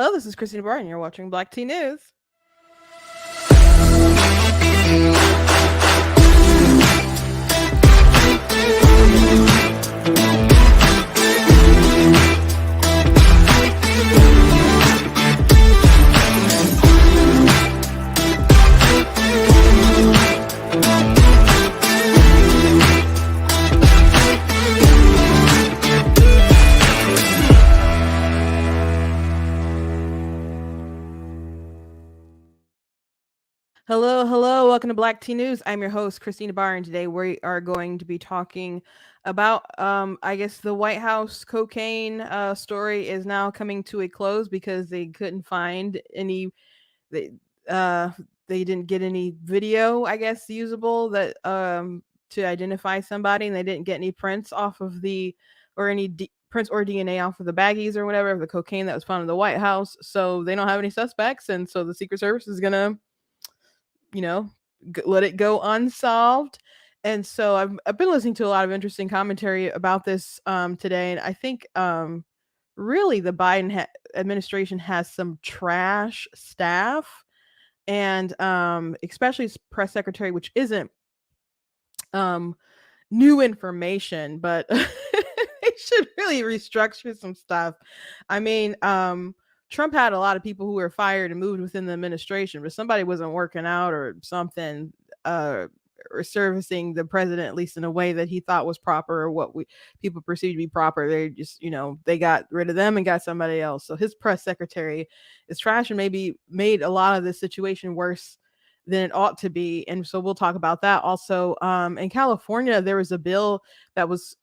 Hello, this is Christina Barr, and you're watching Black Tea News. Hello, welcome to Black Tea News. I'm your host, Christina Barr, and today we are going to be talking about, I guess the White House cocaine story is now coming to a close because they couldn't find any, they, uh, they didn't get any video, I guess, usable that to identify somebody, and they didn't get any prints off of or any prints or DNA off of the baggies or whatever of the cocaine that was found in the White House. So they don't have any suspects, and so the Secret Service is gonna let it go unsolved. And so I've been listening to a lot of interesting commentary about this today, and I think really the Biden administration has some trash staff, and especially press secretary, which isn't new information, but they should really restructure some stuff. I mean, Trump had a lot of people who were fired and moved within the administration, but somebody wasn't working out or something, or servicing the president, at least in a way that he thought was proper, or what people perceived to be proper. They just, they got rid of them and got somebody else. So his press secretary is trash and maybe made a lot of this situation worse than it ought to be. And so we'll talk about that. Also, in California, there was a bill that was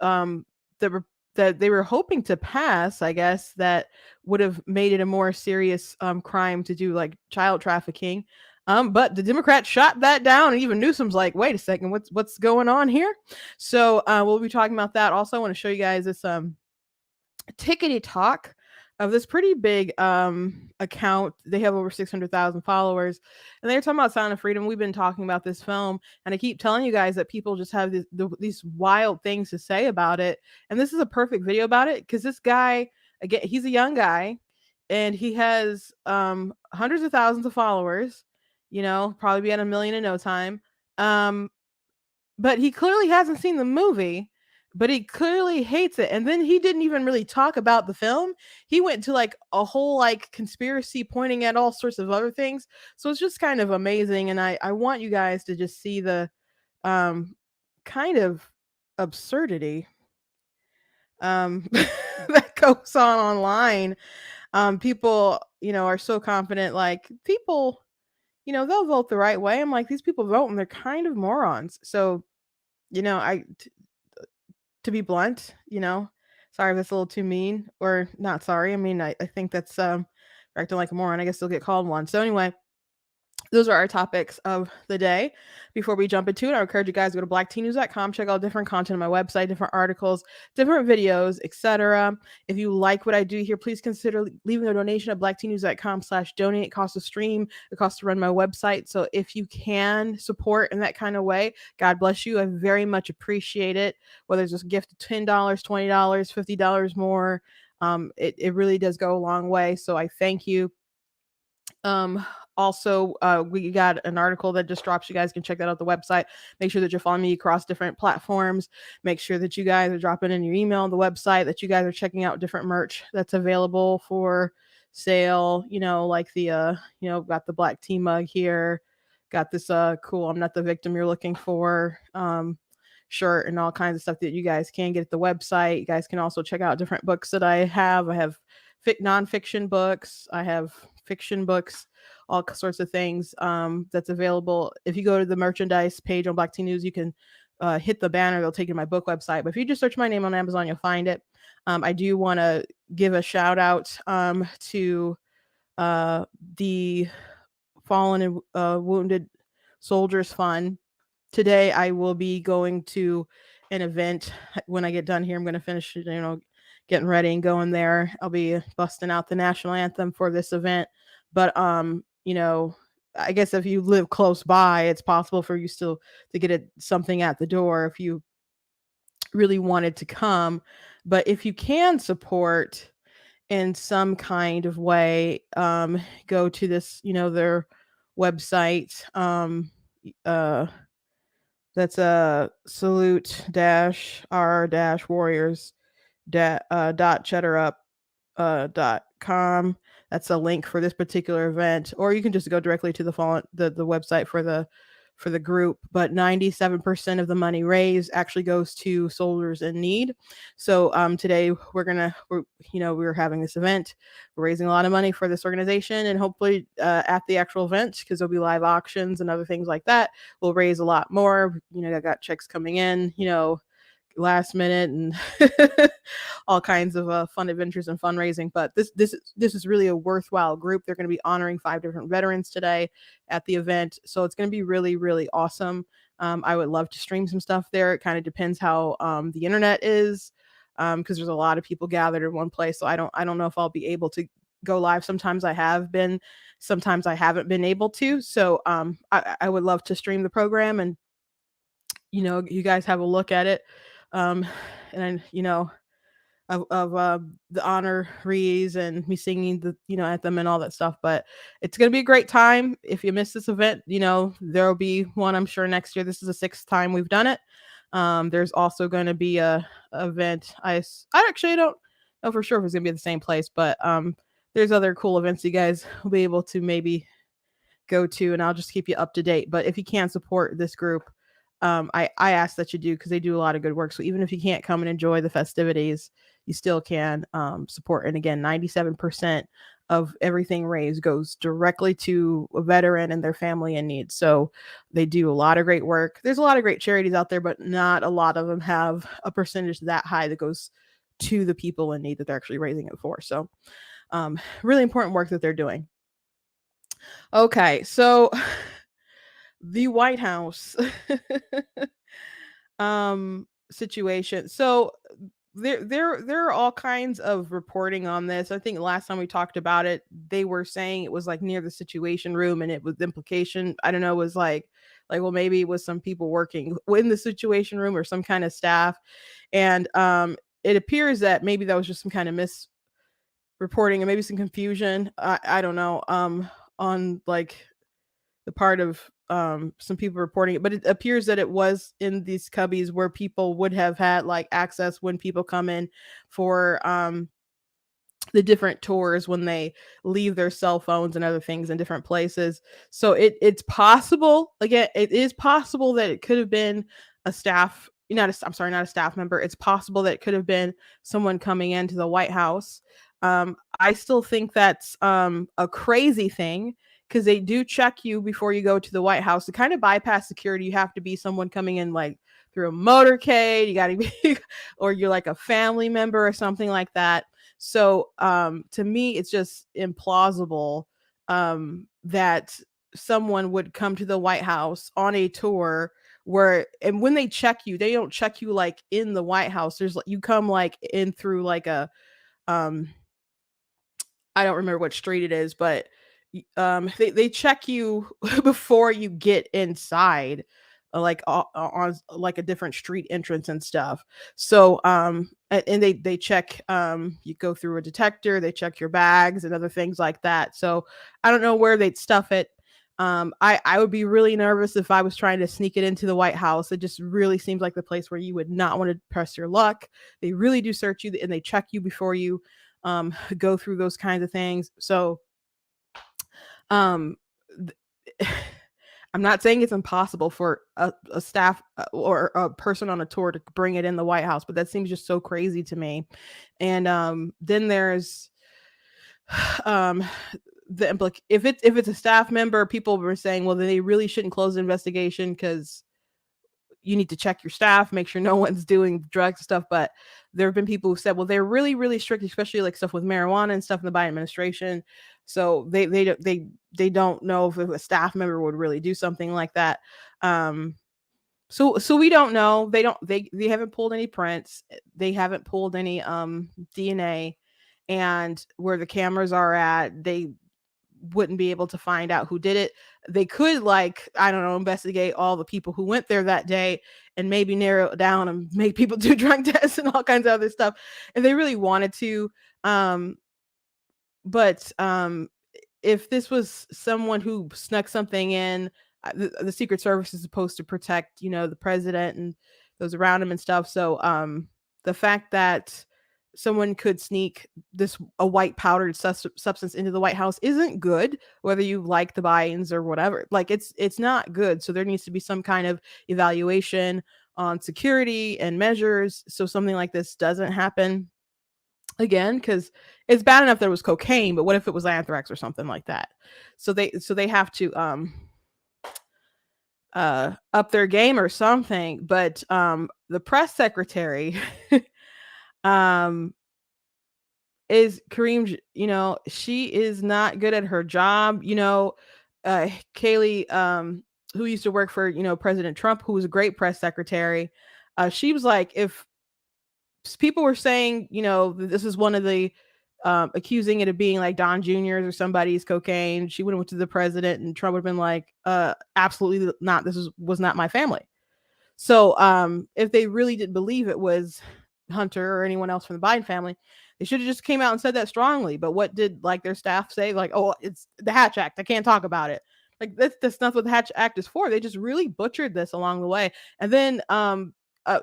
that they were hoping to pass, I guess, that would have made it a more serious crime to do like child trafficking. But the Democrats shot that down, and even Newsom's like, wait a second, what's going on here? So we'll be talking about that. Also, I want to show you guys this tickety talk of this pretty big account. They have over 600,000 followers, and they're talking about Sound of Freedom. We've been talking about this film, and I keep telling you guys that people just have these wild things to say about it. And this is a perfect video about it, because this guy, again, he's a young guy, and he has hundreds of thousands of followers, probably be at 1 million in no time. But he clearly hasn't seen the movie, but he clearly hates it. And then he didn't even really talk about the film. He went to like a whole like conspiracy pointing at all sorts of other things. So it's just kind of amazing. And I want you guys to just see the kind of absurdity that goes on online. People, are so confident, like people, they'll vote the right way. I'm like, these people vote and they're kind of morons. So, to be blunt, sorry if that's a little too mean, or not sorry. I mean, I think that's acting like a moron. I guess they'll get called one. So anyway, those are our topics of the day. Before we jump into it, I encourage you guys to go to blacktnews.com, check out different content on my website, different articles, different videos, etc. If you like what I do here, please consider leaving a donation at blacktnews.com/donate. It costs to stream, it costs to run my website. So if you can support in that kind of way, God bless you. I very much appreciate it. Whether it's just a gift of $10, $20, $50 more, it really does go a long way. So I thank you. Also, we got an article that just drops. You guys can check that out the website. Make sure that you're following me across different platforms. Make sure that you guys are dropping in your email on the website, that you guys are checking out different merch that's available for sale. Like the got the black tea mug here, got this cool "I'm not the victim you're looking for" shirt, and all kinds of stuff that you guys can get at the website. You guys can also check out different books that I have. I have nonfiction books, I have fiction books, all sorts of things that's available. If you go to the merchandise page on Black Tea News, you can hit the banner, they'll take you to my book website. But if you just search my name on Amazon, you'll find it. I do want to give a shout out to the Fallen and Wounded Soldiers Fund. Today I will be going to an event. When I get done here, I'm going to finish getting ready and going there. I'll be busting out the national anthem for this event. But I guess if you live close by, it's possible for you still to get something at the door if you really wanted to come. But if you can support in some kind of way, go to this, their website. Uh, that's a salute dash r dash warriors dot cheddarup dot com. That's a link for this particular event, or you can just go directly to the website for the group. But 97% of the money raised actually goes to soldiers in need. So today we're having this event. We're raising a lot of money for this organization, and hopefully at the actual event, because there'll be live auctions and other things like that, we'll raise a lot more. I got checks coming in, last minute, and all kinds of fun adventures and fundraising. But this is really a worthwhile group. They're going to be honoring 5 different veterans today at the event, so it's going to be really, really awesome. I would love to stream some stuff there. It kind of depends how the internet is, because there's a lot of people gathered in one place. So I don't know if I'll be able to go live. Sometimes I have been, sometimes I haven't been able to. So I would love to stream the program, and you guys have a look at it. And of the honorees and me singing at them and all that stuff. But it's gonna be a great time. If you miss this event, there'll be one, I'm sure, next year. This is the 6th time we've done it. There's also going to be a event. I actually don't know for sure if it's gonna be at the same place, but there's other cool events you guys will be able to maybe go to, and I'll just keep you up to date. But if you can't support this group, I ask that you do, because they do a lot of good work. So even if you can't come and enjoy the festivities, you still can support. And again, 97% of everything raised goes directly to a veteran and their family in need. So they do a lot of great work. There's a lot of great charities out there, but not a lot of them have a percentage that high that goes to the people in need that they're actually raising it for. So really important work that they're doing. Okay, so the White House situation. So there are all kinds of reporting on this. I think last time we talked about it, they were saying it was like near the Situation Room, and it was the implication, I don't know, was like, well, maybe it was some people working in the Situation Room or some kind of staff. And it appears that maybe that was just some kind of misreporting and maybe some confusion. I don't know, on like the part of some people reporting it, but it appears that it was in these cubbies where people would have had like access when people come in for the different tours, when they leave their cell phones and other things in different places. So it's possible, again, it is possible that it could have been a staff, I'm sorry, not a staff member. It's possible that it could have been someone coming into the White House. I still think that's a crazy thing, because they do check you before you go to the White House. To kind of bypass security, you have to be someone coming in like through a motorcade. You got to be, or you're like a family member or something like that. So to me, it's just implausible that someone would come to the White House on a tour where, and when they check you, they don't check you like in the White House. There's like, you come like in through like a um I don't remember what street it is, but they check you before you get inside, like on like a different street entrance and stuff. So and they check, you go through a detector, they check your bags and other things like that. So I don't know where they'd stuff it. I would be really nervous if I was trying to sneak it into the White House. It just really seems like the place where you would not want to press your luck. They really do search you, and they check you before you go through those kinds of things. So um I'm not saying it's impossible for a staff or a person on a tour to bring it in the White House, but that seems just so crazy to me. And then there's um if it's a staff member, people were saying, well, then they really shouldn't close the investigation, because you need to check your staff, make sure no one's doing drug stuff. But there have been people who said, well, they're really, really strict, especially like stuff with marijuana and stuff in the Biden administration. So they don't know if a staff member would really do something like that. So we don't know. They haven't pulled any prints. They haven't pulled any DNA, and where the cameras are at, they wouldn't be able to find out who did it. They could, like, I don't know, investigate all the people who went there that day and maybe narrow it down and make people do drug tests and all kinds of other stuff if they really wanted to. but if this was someone who snuck something in, the Secret Service is supposed to protect, the president and those around him and stuff. So, the fact that someone could sneak this a white powdered substance into the White House isn't good, whether you like the Bidens or whatever. Like it's not good. So there needs to be some kind of evaluation on security and measures so something like this doesn't happen again, because it's bad enough that it was cocaine, but what if it was anthrax or something like that? So they have to up their game or something. But the press secretary um is she is not good at her job. Kaylee, who used to work for, President Trump, who was a great press secretary, she was like, if people were saying, this is one of the accusing it of being like Don Jr.'s or somebody's cocaine. She would have went to the president, and Trump would have been like, absolutely not. Was not my family. So if they really did believe it was Hunter or anyone else from the Biden family, they should have just came out and said that strongly. But what did like their staff say? Like, oh, it's the Hatch Act. I can't talk about it. Like that's not what the Hatch Act is for. They just really butchered this along the way. And then uh,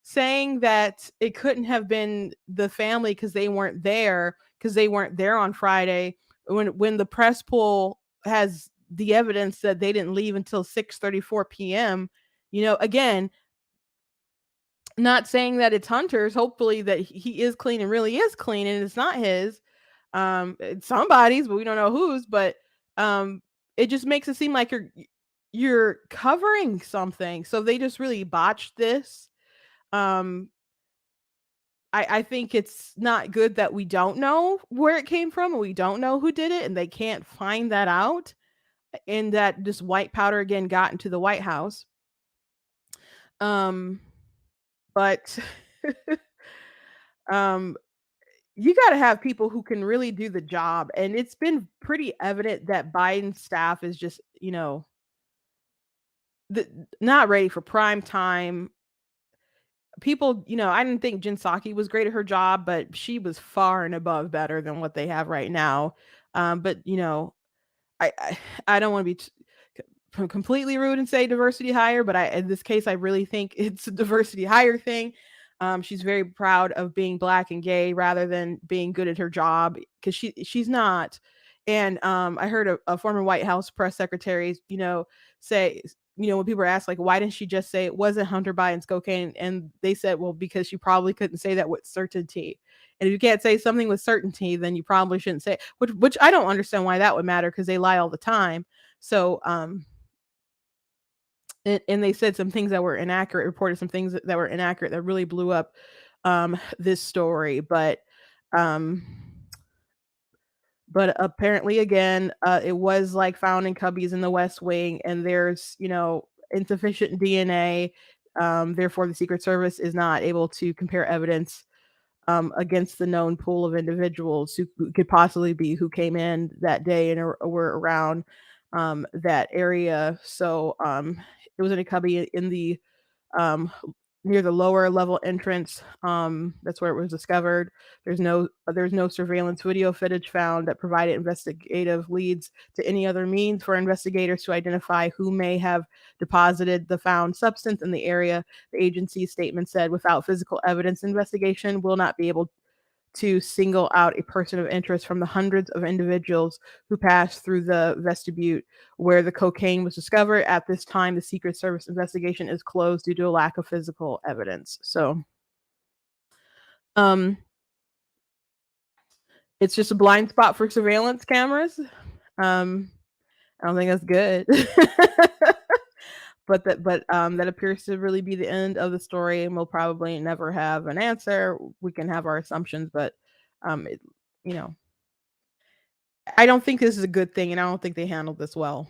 saying that it couldn't have been the family because they weren't there on Friday when the press pool has the evidence that they didn't leave until 6:34 p.m. Again, not saying that it's Hunter's, hopefully that he is clean and really is clean and it's not his. It's somebody's, but we don't know whose, but it just makes it seem like you're covering something. So they just really botched this. um I think it's not good that we don't know where it came from and we don't know who did it and they can't find that out, and that this white powder again got into the White House. Um but um you got to have people who can really do the job, and it's been pretty evident that Biden's staff is just, not ready for prime time. People, I didn't think Jen Psaki was great at her job, but she was far and above better than what they have right now. But I I, I don't want to be completely rude and say diversity hire, but in this case, I really think it's a diversity hire thing. She's very proud of being black and gay rather than being good at her job because she's not. And I heard a former White House press secretary, say, when people are asked like, why didn't she just say it wasn't Hunter Biden's cocaine? And they said, well, because she probably couldn't say that with certainty. And if you can't say something with certainty, then you probably shouldn't say it, which I don't understand why that would matter because they lie all the time. So and they said some things that were inaccurate, reported some things that were inaccurate that really blew up this story. Um but apparently again, it was like found in cubbies in the West Wing, and there's insufficient DNA. Therefore, the Secret Service is not able to compare evidence against the known pool of individuals who could possibly be who came in that day and were around that area. So it was in a cubby in the um, near the lower level entrance. That's where it was discovered. There's no surveillance video footage found that provided investigative leads to any other means for investigators to identify who may have deposited the found substance in the area. The agency's statement said, without physical evidence, investigation will not be able to single out a person of interest from the hundreds of individuals who passed through the vestibule where the cocaine was discovered. At this time, the Secret Service investigation is closed due to a lack of physical evidence. So, um, it's just a blind spot for surveillance cameras. Um, I don't think that's good. That appears to really be the end of the story, and we'll probably never have an answer. We can have our assumptions, but it, you know, I don't think this is a good thing, and I don't think they handled this well.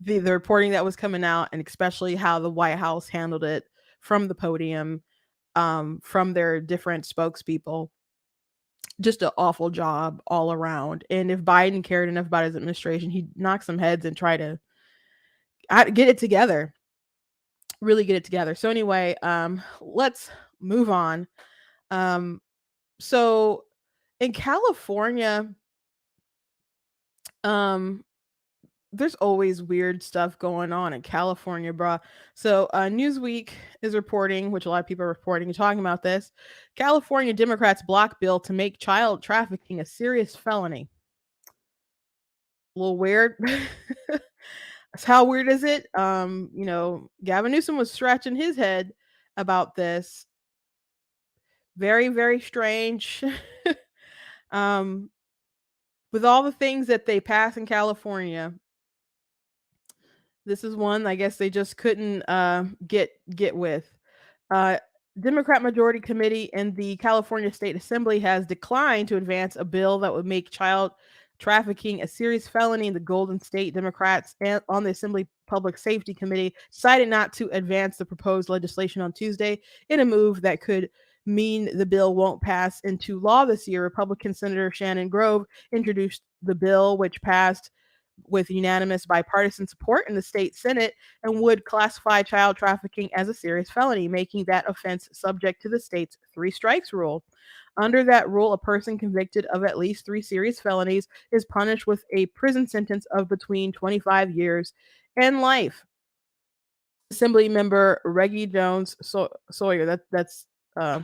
The reporting that was coming out, and especially how the White House handled it from the podium, from their different spokespeople, just an awful job all around. And if Biden cared enough about his administration, he'd knock some heads and try to get it together, really get it together. So anyway, let's move on. Um, so in California, um, there's always weird stuff going on in California, bruh. So, Newsweek is reporting, which a lot of people are reporting and talking about this. California Democrats block bill to make child trafficking a serious felony. A little weird. How weird is it? Gavin Newsom was scratching his head about this. Very, very strange. um, with all the things that they pass in California, this is one I guess they just couldn't get with. Uh, Democrat Majority Committee in the California State Assembly has declined to advance a bill that would make child trafficking a serious felony. In the Golden State Democrats and on the Assembly Public Safety Committee decided not to advance the proposed legislation on Tuesday in a move that could mean the bill won't pass into law this year. Republican Senator Shannon Grove introduced the bill, which passed with unanimous bipartisan support in the state Senate and would classify child trafficking as a serious felony, making that offense subject to the state's three strikes rule. Under that rule, a person convicted of at least three serious felonies is punished with a prison sentence of between 25 years and life. Assembly member Reggie Jones Sawyer, that's uh,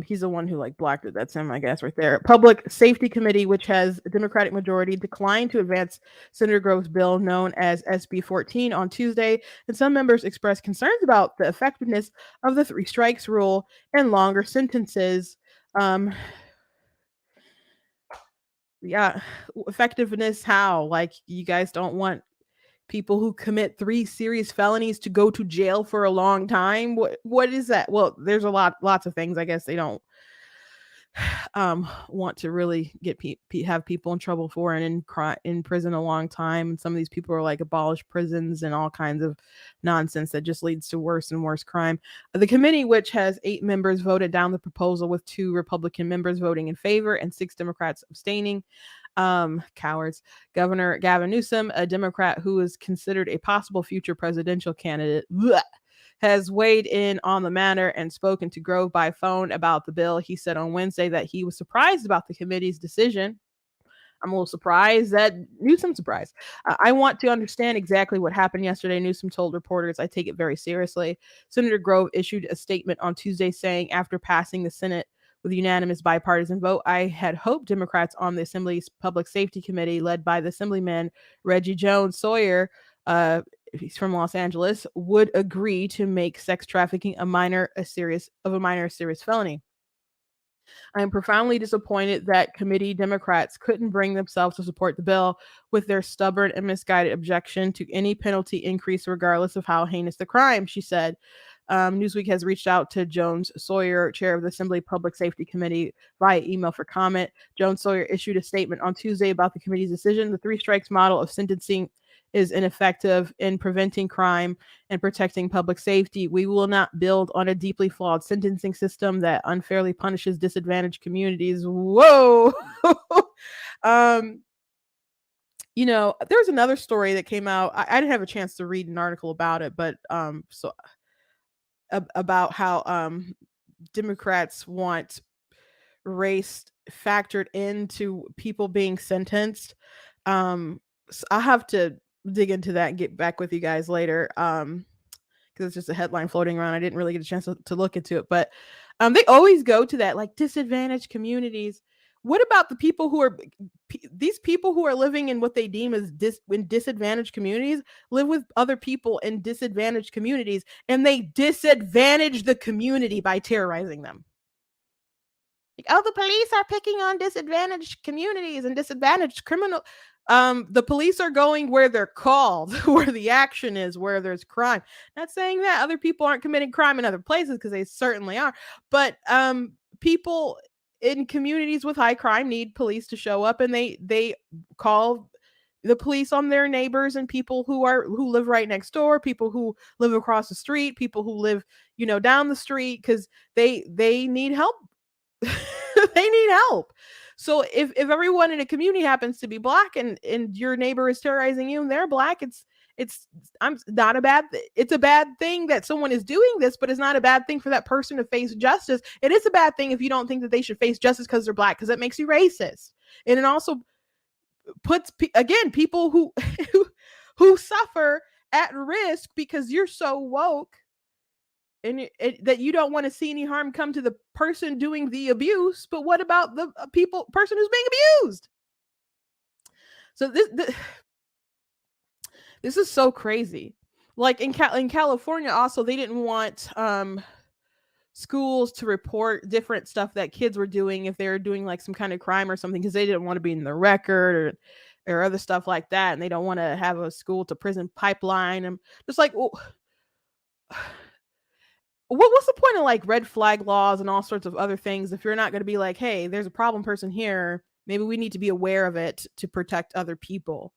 he's the one who like blocked it. That's him, I guess, right there. Public Safety Committee, which has a Democratic majority, declined to advance Senator Grove's bill known as SB 14 on Tuesday, and some members expressed concerns about the effectiveness of the three strikes rule and longer sentences. Um, yeah, effectiveness how? Like you guys don't want people who commit three serious felonies to go to jail for a long time? What is that? Well, there's lots of things I guess they don't want to really get have people in trouble for and in prison a long time. And some of these people are like abolish prisons and all kinds of nonsense that just leads to worse and worse crime. The committee, which has 8 members, voted down the proposal with 2 Republican members voting in favor and 6 Democrats abstaining. Cowards. Governor Gavin Newsom, a Democrat who is considered a possible future presidential candidate, has weighed in on the matter and spoken to Grove by phone about the bill. He said on Wednesday that he was surprised about the committee's decision. I'm a little surprised that Newsom's surprised. I want to understand exactly what happened yesterday, Newsom told reporters. I take it very seriously. Senator Grove issued a statement on Tuesday saying after passing the Senate with unanimous bipartisan vote, I had hoped Democrats on the Assembly's Public Safety Committee, led by the Assemblyman Reggie Jones Sawyer, he's from Los Angeles, would agree to make sex trafficking a serious felony. I am profoundly disappointed that committee Democrats couldn't bring themselves to support the bill with their stubborn and misguided objection to any penalty increase, regardless of how heinous the crime, she said. Newsweek has reached out to Jones Sawyer, chair of the Assembly Public Safety Committee, via email for comment. Jones Sawyer issued a statement on Tuesday about the committee's decision. The three strikes model of sentencing is ineffective in preventing crime and protecting public safety. We will not build on a deeply flawed sentencing system that unfairly punishes disadvantaged communities. Whoa. um, there's another story that came out. I didn't have a chance to read an article about it, but about how Democrats want race factored into people being sentenced. So I have to dig into that and get back with you guys later. Because it's just a headline floating around. I didn't really get a chance to look into it, but they always go to that, like disadvantaged communities. What about the people who are these people who are living in what they deem as in disadvantaged communities, live with other people in disadvantaged communities, and they disadvantage the community by terrorizing them? Like, oh, the police are picking on disadvantaged communities and disadvantaged criminal. The police are going where they're called, where the action is, where there's crime. Not saying that other people aren't committing crime in other places, because they certainly are. But people in communities with high crime need police to show up, and they call the police on their neighbors and people who live right next door, people who live across the street, people who live down the street, because they need help They need help. So if everyone in a community happens to be black, and your neighbor is terrorizing you and they're black, it's I'm not a bad it's a bad thing that someone is doing this, but it's not a bad thing for that person to face justice. It is a bad thing if you don't think that they should face justice because they're black, because that makes you racist. And it also puts again people who suffer at risk because you're so woke, and that you don't want to see any harm come to the person doing the abuse. But what about the person who's being abused? So this is so crazy. Like in California, also they didn't want schools to report different stuff that kids were doing if they were doing like some kind of crime or something, because they didn't want to be in the record or other stuff like that, and they don't want to have a school to prison pipeline. And just like, well, what's the point of like red flag laws and all sorts of other things if you're not going to be like, hey, there's a problem person here, maybe we need to be aware of it to protect other people.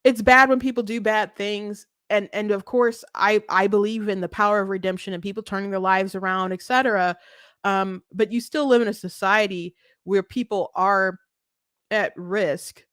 It's bad when people do bad things, and of course I believe in the power of redemption and people turning their lives around, etc. But you still live in a society where people are at risk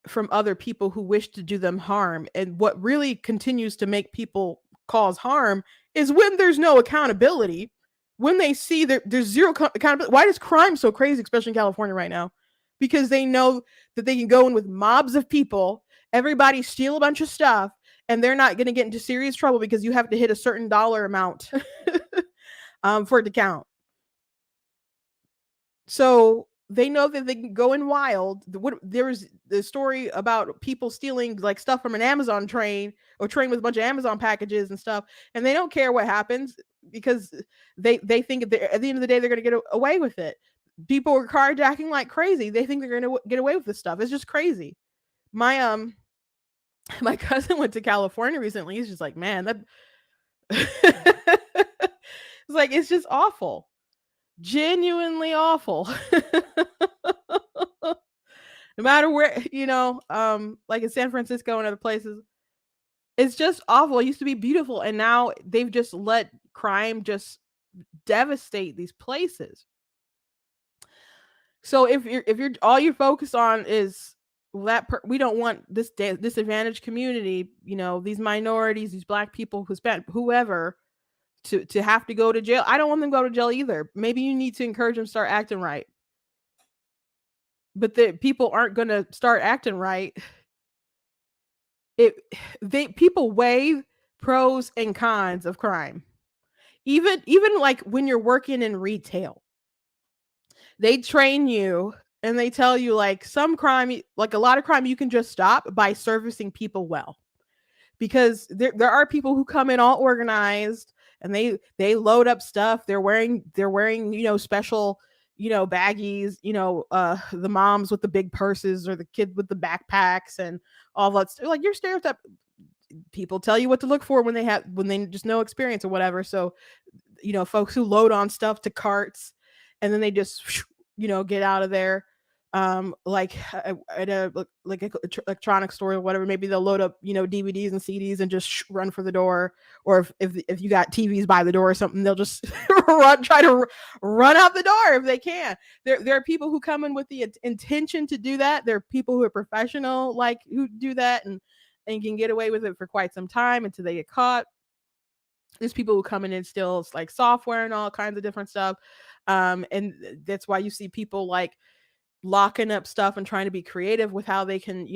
from other people who wish to do them harm. And what really continues to make people cause harm is when there's no accountability, when they see that there's zero accountability. Why is crime so crazy, especially in California right now? Because they know that they can go in with mobs of people, everybody steal a bunch of stuff, and they're not going to get into serious trouble because you have to hit a certain dollar amount for it to count. So they know that they can go in wild. There was the story about people stealing like stuff from an Amazon train, or train with a bunch of Amazon packages and stuff, and they don't care what happens because they think at the end of the day they're going to get away with it. People are carjacking like crazy. They think they're going to get away with this stuff. It's just crazy. My my cousin went to California recently. He's just like, man, that it's like it's just awful. Genuinely awful. No matter where, like in San Francisco and other places, it's just awful. It used to be beautiful, and now they've just let crime just devastate these places. So if you're all you focus on is we don't want this disadvantaged community, these minorities, these black people, whoever, to have to go to jail. I don't want them to go to jail either. Maybe you need to encourage them to start acting right. But the people aren't going to start acting right. People weigh pros and cons of crime. Even like when you're working in retail, they train you and they tell you like some crime, like a lot of crime, you can just stop by servicing people well. Because there are people who come in all organized and they load up stuff. They're wearing special baggies, the moms with the big purses or the kid with the backpacks and all that stuff. Like your stereotype, people tell you what to look for when they just know experience or whatever. So folks who load on stuff to carts and then they just get out of there. Like at a electronic store or whatever, maybe they'll load up DVDs and CDs and just run for the door. Or if you got TVs by the door or something, they'll just try to run out the door if they can. There are people who come in with the intention to do that. There are people who are professional, like who do that and can get away with it for quite some time until they get caught. There's people who come in and steal like software and all kinds of different stuff. And that's why you see people like locking up stuff and trying to be creative with how they can,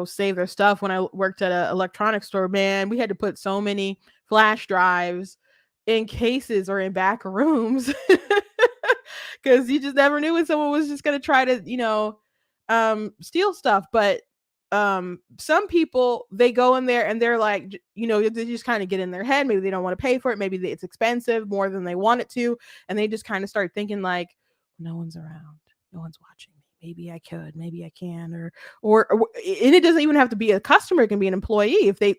save their stuff. When I worked at an electronics store, man, we had to put so many flash drives in cases or in back rooms because you just never knew when someone was just going to try to, steal stuff. But some people, they go in there and they're like, they just kind of get in their head. Maybe they don't want to pay for it. Maybe it's expensive more than they want it to. And they just kind of start thinking like, no one's around. No one's watching me. Maybe I could, maybe I can, or and it doesn't even have to be a customer. It can be an employee. If they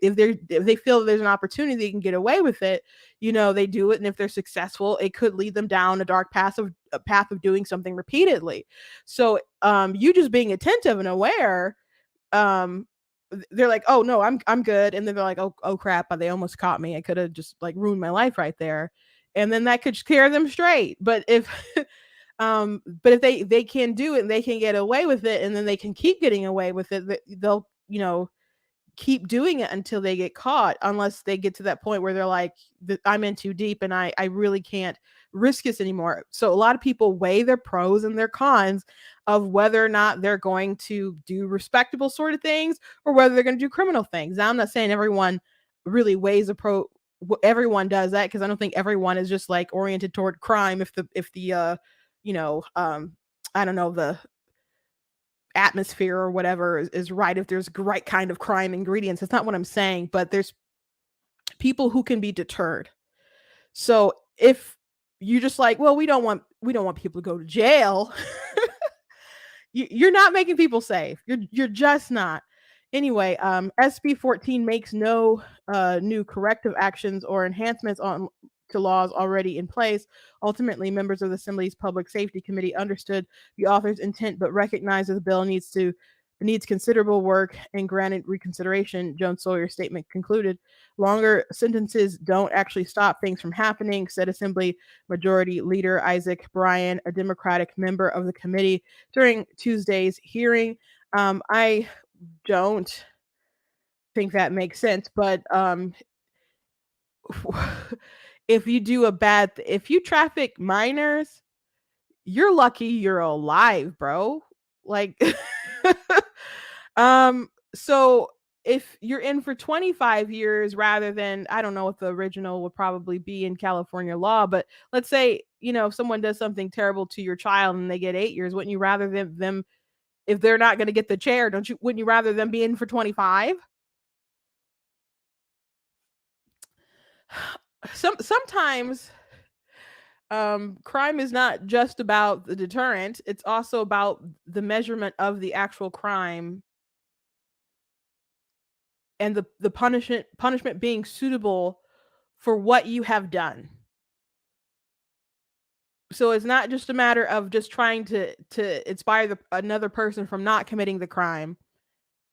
feel there's an opportunity, they can get away with it. They do it, and if they're successful, it could lead them down a dark path of doing something repeatedly. So, you just being attentive and aware, they're like, oh no, I'm good, and then they're like, oh crap, they almost caught me. I could have just like ruined my life right there. and then that could scare them straight. But if they can do it and they can get away with it, and then they can keep getting away with it, they'll keep doing it until they get caught, unless they get to that point where they're like, I'm in too deep and I really can't risk this anymore. So a lot of people weigh their pros and their cons of whether or not they're going to do respectable sort of things or whether they're going to do criminal things. Now, I'm not saying everyone really weighs a pro, everyone does that, because I don't think everyone is just like oriented toward crime. If the you know I don't know, the atmosphere or whatever is right, if there's right kind of crime ingredients, that's not what I'm saying, but there's people who can be deterred. So if you just like, well, we don't want people to go to jail, you're not making people safe. You're just not. Anyway, SB 14 makes no new corrective actions or enhancements on to laws already in place. Ultimately, members of the Assembly's Public Safety Committee understood the author's intent, but recognized that the bill needs considerable work and granted reconsideration. Jones Sawyer's statement concluded. Longer sentences don't actually stop things from happening, said Assembly Majority Leader Isaac Bryan, a Democratic member of the committee, during Tuesday's hearing. I don't think that makes sense, but if you traffic minors, you're lucky you're alive, bro. Like, so if you're in for 25 years rather than, I don't know what the original would probably be in California law, but let's say, if someone does something terrible to your child and they get 8 years, wouldn't you rather them, if they're not going to get the chair, wouldn't you rather them be in for 25? Sometimes crime is not just about the deterrent, it's also about the measurement of the actual crime and the punishment being suitable for what you have done. So it's not just a matter of just trying to inspire another person from not committing the crime.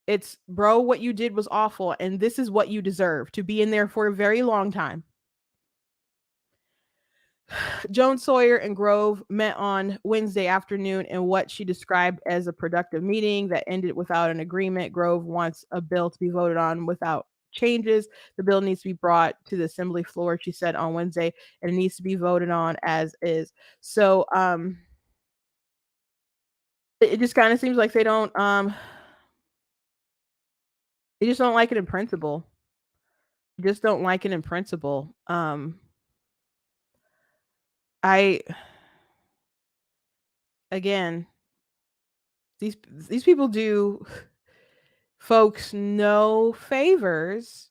It's, bro, what you did was awful, and this is what you deserve, to be in there for a very long time. Jones, Sawyer, and Grove met on Wednesday afternoon in what she described as a productive meeting that ended without an agreement. Grove wants a bill to be voted on without changes. The bill needs to be brought to the assembly floor, she said on Wednesday, and it needs to be voted on as is. So it just kind of seems like they just don't like it in principle. Just don't like it in principle. I again, these people do folks no favors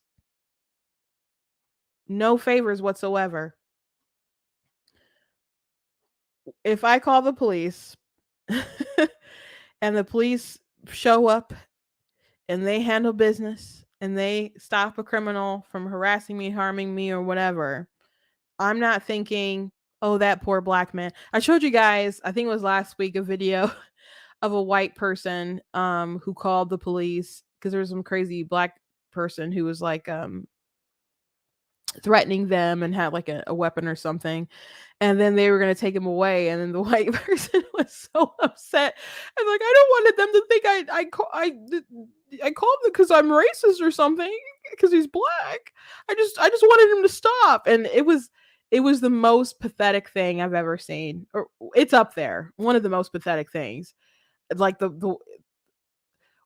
whatsoever. If I call the police and the police show up and they handle business and they stop a criminal from harassing me, harming me, or whatever, I'm not thinking, oh, that poor black man. I showed you guys, I think it was last week, a video of a white person who called the police because there was some crazy black person who was like threatening them and had like a weapon or something, and then they were going to take him away, and then the white person was so upset and like, I don't wanted them to think I called them because I'm racist or something because he's black. I just wanted him to stop. And it was the most pathetic thing I've ever seen. Or it's up there, one of the most pathetic things. Like the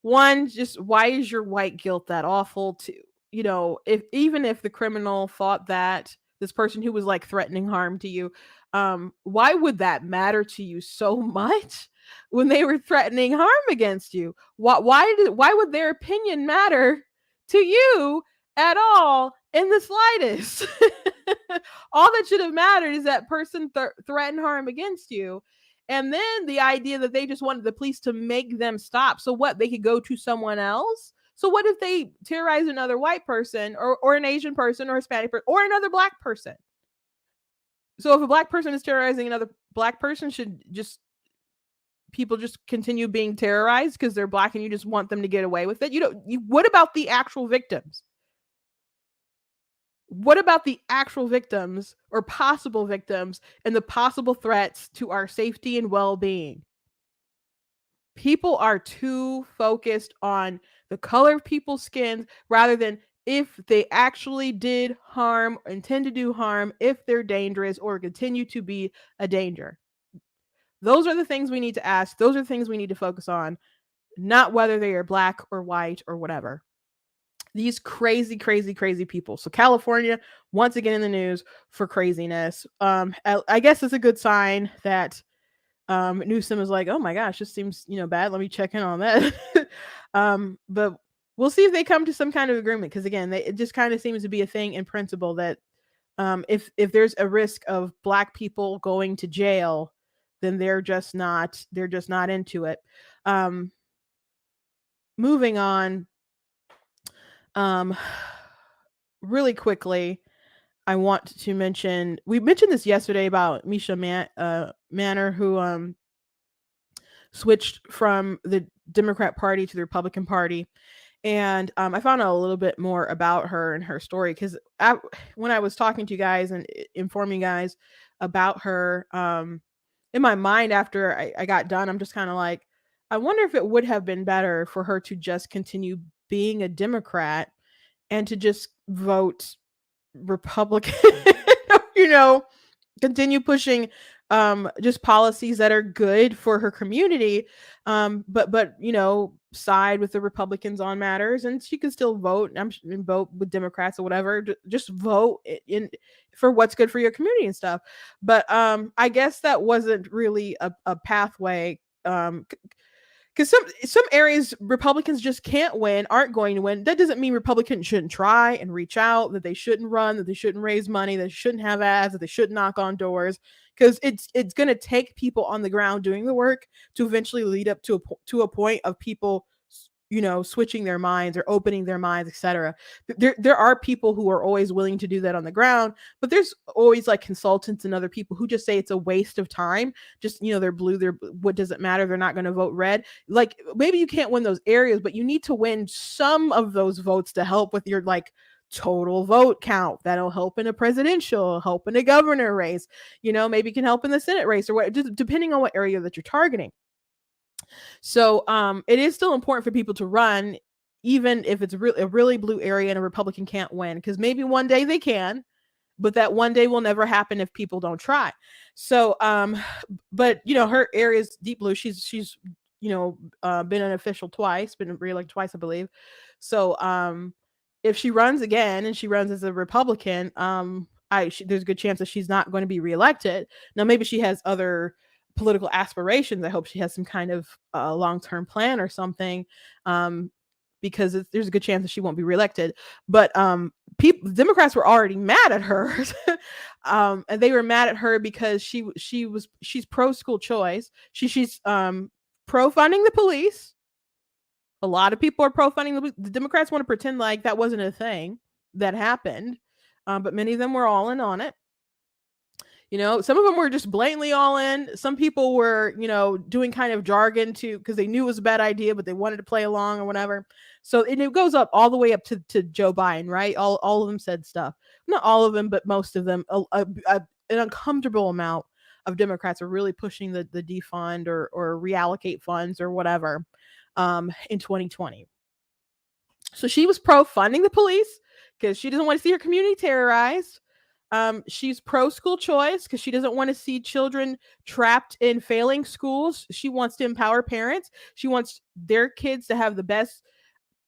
one, just why is your white guilt that awful? To, if even if the criminal thought that this person who was like threatening harm to you, why would that matter to you so much when they were threatening harm against you? Why would their opinion matter to you at all in the slightest? All that should have mattered is that person threatened harm against you. And then the idea that they just wanted the police to make them stop. So what? They could go to someone else. So what if they terrorize another white person or an Asian person or Hispanic person or another black person? So if a black person is terrorizing another black person, should just people just continue being terrorized because they're black and you just want them to get away with it? What about the actual victims? What about the actual victims or possible victims and the possible threats to our safety and well-being? People are too focused on the color of people's skins rather than if they actually did harm or intend to do harm, if they're dangerous or continue to be a danger. Those are the things we need to ask. Those are the things we need to focus on, not whether they are black or white or whatever. These crazy, crazy, crazy people. So California, once again in the news for craziness. I guess it's a good sign that Newsom is like, oh my gosh, this seems bad. Let me check in on that. But we'll see if they come to some kind of agreement because again, it just kind of seems to be a thing in principle that if there's a risk of black people going to jail, then they're just not into it. Um, moving on, um, really quickly, I want to mention we mentioned this yesterday about Manor, who switched from the Democrat Party to the Republican Party. And I found out a little bit more about her and her story because when I was talking to you guys and informing you guys about her, in my mind after I got done, I'm just kind of like, I wonder if it would have been better for her to just continue being a Democrat and to just vote Republican, you know, continue pushing just policies that are good for her community, but side with the Republicans on matters, and she can still vote and vote with Democrats or whatever. Just vote in for what's good for your community and stuff. But I guess that wasn't really a pathway, because some areas Republicans just can't win, aren't going to win. That doesn't mean Republicans shouldn't try and reach out, that they shouldn't run, that they shouldn't raise money, that they shouldn't have ads, that they shouldn't knock on doors, because it's going to take people on the ground doing the work to eventually lead up to a point of people switching their minds or opening their minds, etc. There are people who are always willing to do that on the ground, but there's always like consultants and other people who just say it's a waste of time. Just they're blue, what does it matter, they're not going to vote red. Like maybe you can't win those areas, but you need to win some of those votes to help with your like total vote count. That'll help in a presidential, help in a governor race, maybe can help in the Senate race or what, just depending on what area that you're targeting. So it is still important for people to run, even if it's a really blue area and a Republican can't win, because maybe one day they can, but that one day will never happen if people don't try. So, but her area is deep blue. She's been an official twice, been reelected twice, I believe. So, if she runs again and she runs as a Republican, there's a good chance that she's not going to be reelected. Now, maybe she has other political aspirations. I hope she has some kind of long-term plan or something, because there's a good chance that she won't be reelected. But Democrats were already mad at her, and they were mad at her because she's pro school choice. She's pro funding the police. A lot of people are pro funding the Democrats want to pretend like that wasn't a thing that happened, but many of them were all in on it. Some of them were just blatantly all in. Some people were, doing kind of jargon because they knew it was a bad idea, but they wanted to play along or whatever. So and it goes up all the way up to Joe Biden, right? All of them said stuff. Not all of them, but most of them. An uncomfortable amount of Democrats are really pushing the defund or reallocate funds or whatever in 2020. So she was pro funding the police because she doesn't want to see her community terrorized. She's pro school choice because she doesn't want to see children trapped in failing schools. She wants to empower parents. She wants their kids to have the best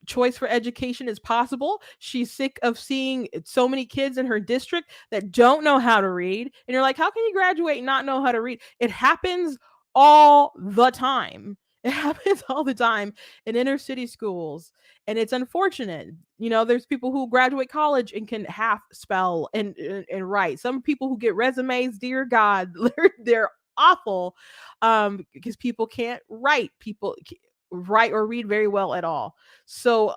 choice for education as possible. She's sick of seeing so many kids in her district that don't know how to read. And you're like, how can you graduate and not know how to read? It happens all the time. It happens all the time in inner city schools. And it's unfortunate. There's people who graduate college and can half spell and write. Some people who get resumes, dear God, they're awful, because people can't write. People write or read very well at all. So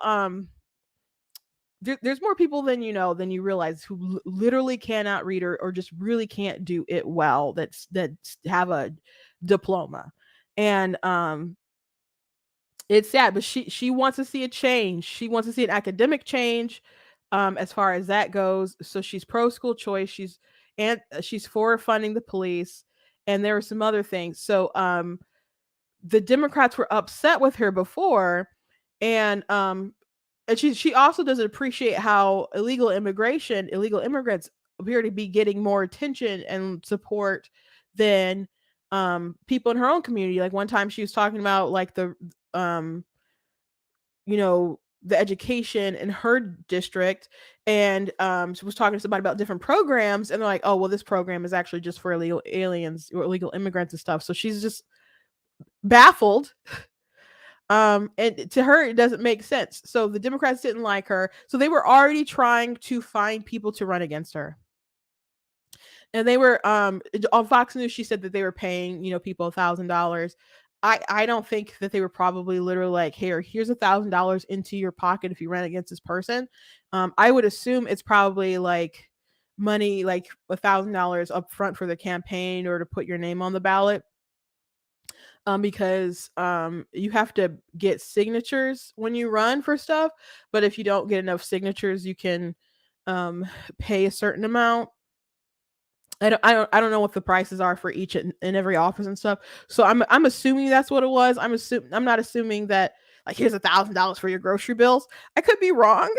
there's more people than you realize who literally cannot read or just really can't do it well, that have a diploma. And it's sad, but she wants to see a change. She wants to see an academic change. as far as that goes. So she's pro school choice. She's for funding the police, and there were some other things. So the Democrats were upset with her before, and she also doesn't appreciate how illegal immigrants appear to be getting more attention and support than people in her own community. Like one time she was talking about like um the education in her district, and she was talking to somebody about different programs, and they're like, oh well, this program is actually just for illegal aliens or illegal immigrants and stuff. So she's just baffled. And to her it doesn't make sense. So the Democrats didn't like her, so they were already trying to find people to run against her. And they were on Fox News. She said that they were paying people $1,000. I don't think that they were probably literally like, here's $1,000 into your pocket if you run against this person. I would assume it's probably like money, like $1,000 up front for the campaign or to put your name on the ballot. Because you have to get signatures when you run for stuff, but if you don't get enough signatures, you can pay a certain amount. I don't know what the prices are for each and every office and stuff. So I'm assuming that's what it was. I'm not assuming that like here's $1,000 for your grocery bills. I could be wrong.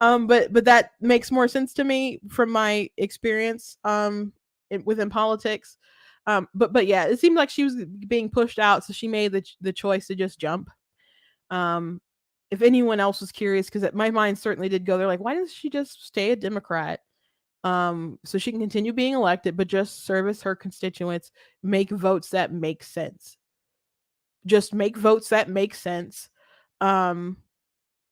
But that makes more sense to me from my experience within politics. But yeah, it seemed like she was being pushed out, so she made the choice to just jump. Um, if anyone else was curious, because my mind certainly did go there, like, why does she just stay a Democrat? So she can continue being elected, but just service her constituents, make votes that make sense. Just make votes that make sense. Um,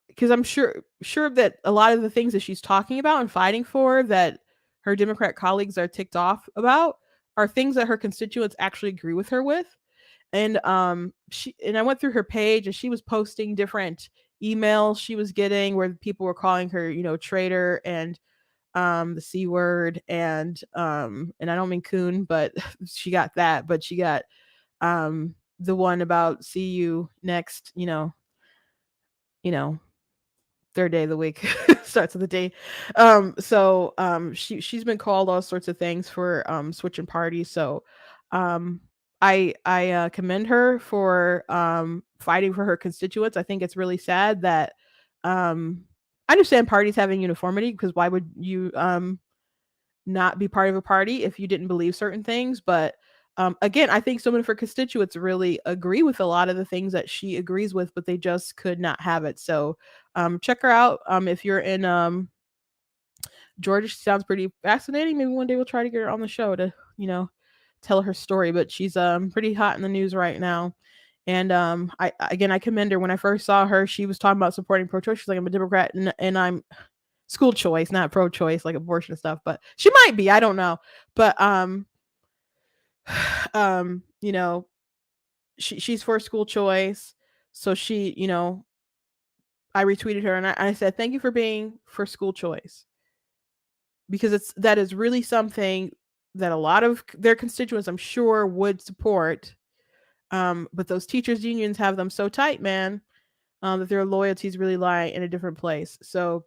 because I'm sure that a lot of the things that she's talking about and fighting for that her Democrat colleagues are ticked off about are things that her constituents actually agree with her with. And I went through her page and she was posting different emails she was getting where people were calling her, traitor and the C word, and I don't mean coon, but she got that, but she got the one about see you next, you know, third day of the week starts of the day. She's been called all sorts of things for switching parties. So I commend her for fighting for her constituents. I think it's really sad that I understand parties having uniformity, because why would you not be part of a party if you didn't believe certain things? But again, I think some of her constituents really agree with a lot of the things that she agrees with, but they just could not have it. So check her out. If you're in Georgia, she sounds pretty fascinating. Maybe one day we'll try to get her on the show to, tell her story. But she's pretty hot in the news right now. And I commend her. When I first saw her, she was talking about supporting pro-choice. She's like, I'm a Democrat, and I'm school choice, not pro-choice, like abortion stuff. But she might be, I don't know. But um, you know, she's for school choice. So I retweeted her and I said, thank you for being for school choice, because that is really something that a lot of their constituents, I'm sure, would support. But those teachers unions have them so tight, man, that their loyalties really lie in a different place. So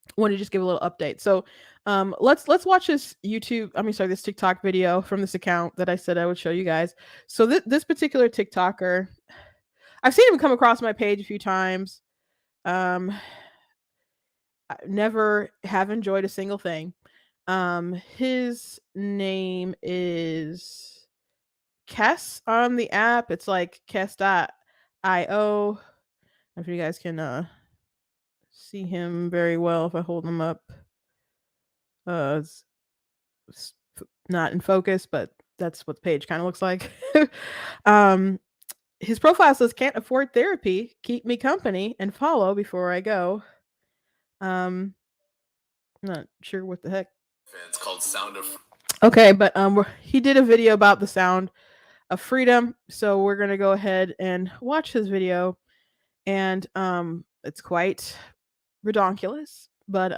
I want to just give a little update. So let's watch this this TikTok video from this account that I said I would show you guys. So this particular TikToker, I've seen him come across my page a few times. I never have enjoyed a single thing. His name is Kess on the app. It's like Kess.io. If you guys can see him very well if I hold him up. It's not in focus, but that's what the page kind of looks like. um, his profile says, "Can't afford therapy. Keep me company and follow before I go." I'm not sure what the heck. It's called Sound of. Okay, but he did a video about the sound of freedom, so we're gonna go ahead and watch his video, and it's quite redonkulous, but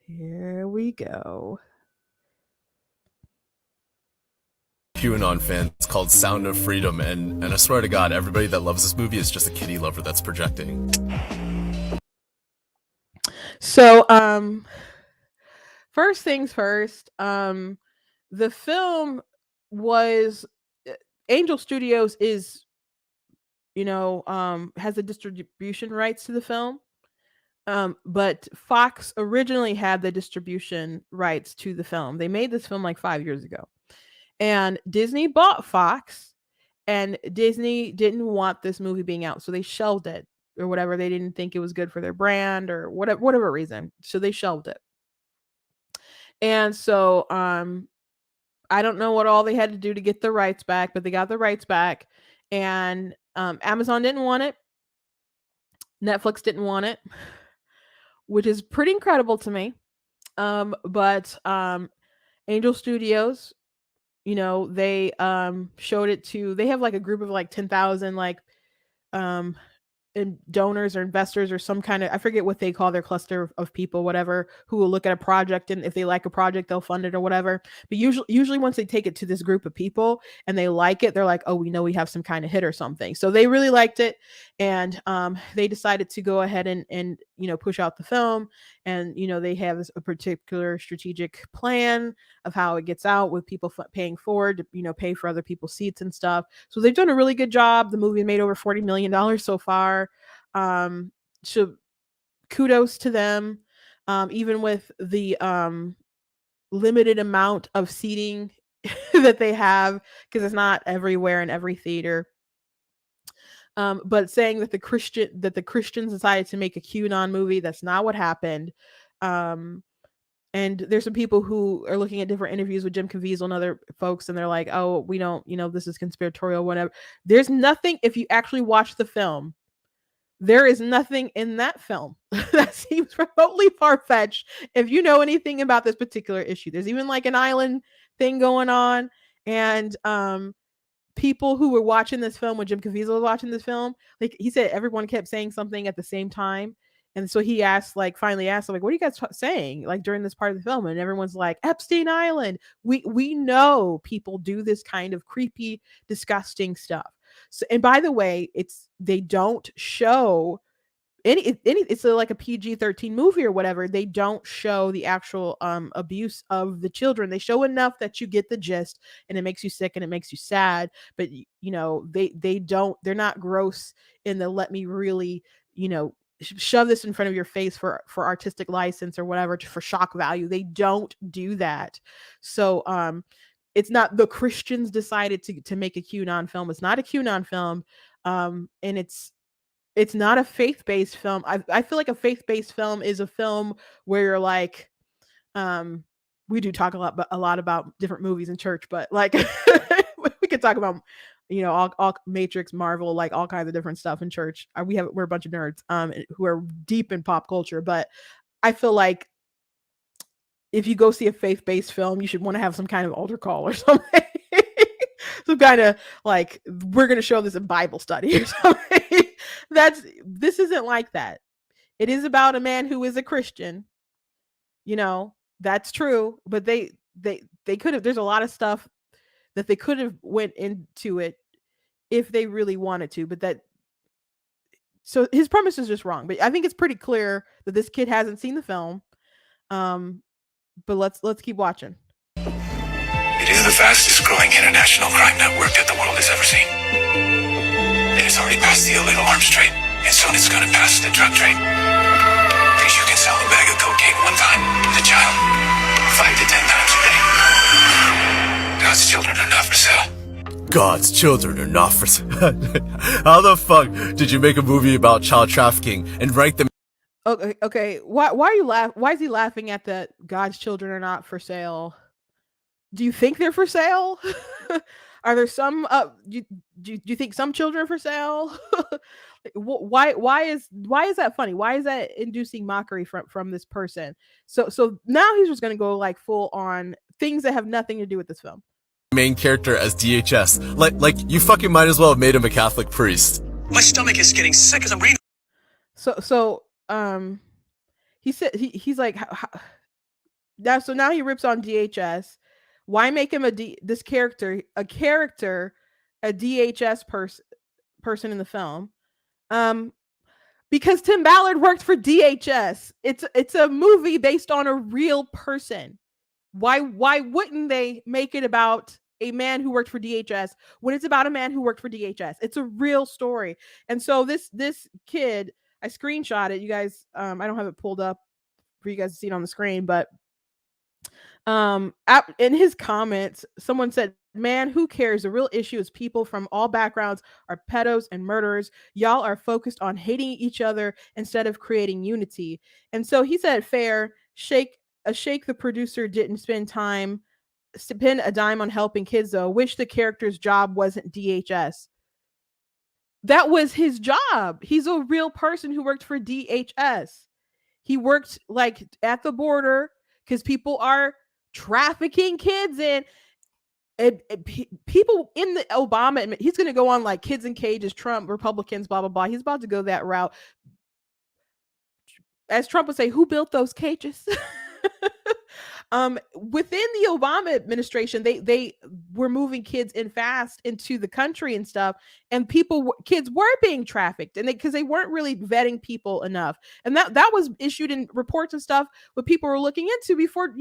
here we go. QAnon fan. It's called Sound of Freedom, and I swear to God, everybody that loves this movie is just a kitty lover that's projecting. So, first things first, the film was Angel Studios is, has the distribution rights to the film. But Fox originally had the distribution rights to the film. They made this film like 5 years ago. And Disney bought Fox, and Disney didn't want this movie being out. So they shelved it or whatever. They didn't think it was good for their brand or whatever reason. So they shelved it. And so I don't know what all they had to do to get the rights back, but they got the rights back. And Amazon didn't want it. Netflix didn't want it, which is pretty incredible to me. But Angel Studios, they showed it to. They have like a group of like 10,000 like um donors or investors or some kind of, I forget what they call their cluster of people, whatever, who will look at a project, and if they like a project they'll fund it or whatever. But usually once they take it to this group of people and they like it, they're like, oh, we know we have some kind of hit or something. So they really liked it, and they decided to go ahead and push out the film. And they have a particular strategic plan of how it gets out, with people paying forward to pay for other people's seats and stuff. So they've done a really good job. The movie made over $40 million so far. So kudos to them. Even with the limited amount of seating that they have, because it's not everywhere in every theater. But saying that the Christians decided to make a QAnon movie, that's not what happened. And there's some people who are looking at different interviews with Jim Caviezel and other folks, and they're like, oh, we don't, this is conspiratorial, whatever. There's nothing, if you actually watch the film, there is nothing in that film that seems remotely far-fetched if you know anything about this particular issue. There's even like an island thing going on, and people who were watching this film when Jim Caviezel was watching this film, like he said, everyone kept saying something at the same time. And so he finally asked, like, what are you guys saying, like, during this part of the film? And everyone's like, Epstein Island. We know people do this kind of creepy, disgusting stuff. So, and by the way, they don't show it's like a PG-13 movie or whatever. They don't show the actual abuse of the children. They show enough that you get the gist, and it makes you sick and it makes you sad. But they're not gross in the let me really shove this in front of your face for artistic license or whatever, for shock value. They don't do that. So it's not the Christians decided to make a QAnon film. It's not a QAnon film. And it's not a faith-based film. I feel like a faith-based film is a film where you're like, we do talk a lot about different movies in church, but like we could talk about all Matrix, Marvel, like all kinds of different stuff in church. We're a bunch of nerds who are deep in pop culture, but I feel like if you go see a faith-based film, you should want to have some kind of altar call or something. Some kind of like, we're going to show this in Bible study or something. This isn't like that. It is about a man who is a Christian. That's true, but they could have, there's a lot of stuff that they could have went into it if they really wanted to, so his premise is just wrong. But I think it's pretty clear that this kid hasn't seen the film. But let's keep watching. It is the fastest growing international crime network that the world has ever seen. It has already passed the illegal arms trade, and soon it's going to pass the drug trade. Because you can sell a bag of cocaine one time to a child 5 to 10 times a day. God's children are not for sale. God's children are not for sale. How the fuck did you make a movie about child trafficking and rank them? Okay. Why are you why is he laughing at that God's children are not for sale? Do you think they're for sale? Are there some do you think some children are for sale? Why is that funny? Why is that inducing mockery from this person? So now he's just going to go like full on things that have nothing to do with this film. Main character as DHS. Like you fucking might as well have made him a Catholic priest. My stomach is getting sick as I'm reading. So he said he's like, so now he rips on DHS, Why make him this character a DHS person in the film? Um, because Tim Ballard worked for DHS. It's a movie based on a real person. Why wouldn't they make it about a man who worked for DHS when it's about a man who worked for DHS? It's a real story. And so this kid, I screenshot it. You guys, I don't have it pulled up for you guys to see it on the screen, but in his comments, someone said, "Man, who cares? The real issue is people from all backgrounds are pedos and murderers. Y'all are focused on hating each other instead of creating unity." And so he said, "Fair shake. The producer didn't spend a dime on helping kids though. Wish the character's job wasn't DHS." That was his job. He's a real person who worked for DHS. He worked like at the border because people are trafficking kids and people in the Obama, he's going to go on like kids in cages, Trump, Republicans, blah, blah, blah. He's about to go that route. As Trump would say, who built those cages? Within the Obama administration, they were moving kids in fast into the country and stuff, and kids were being trafficked, and because they weren't really vetting people enough, and that was issued in reports and stuff what people were looking into before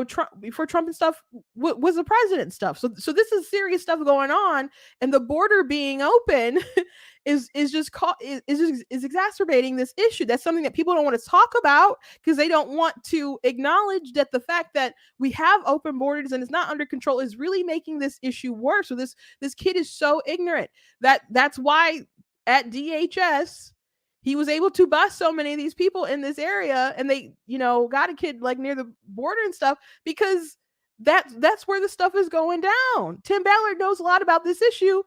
Trump, before Trump and stuff was the president and stuff. So this is serious stuff going on, and the border being open is exacerbating this issue. That's something that people don't want to talk about because they don't want to acknowledge that the fact that we have open borders and it's not under control is really making this issue worse. So this kid is so ignorant that's why at DHS he was able to bust so many of these people in this area, and they got a kid like near the border and stuff because that's where the stuff is going down. Tim Ballard knows a lot about this issue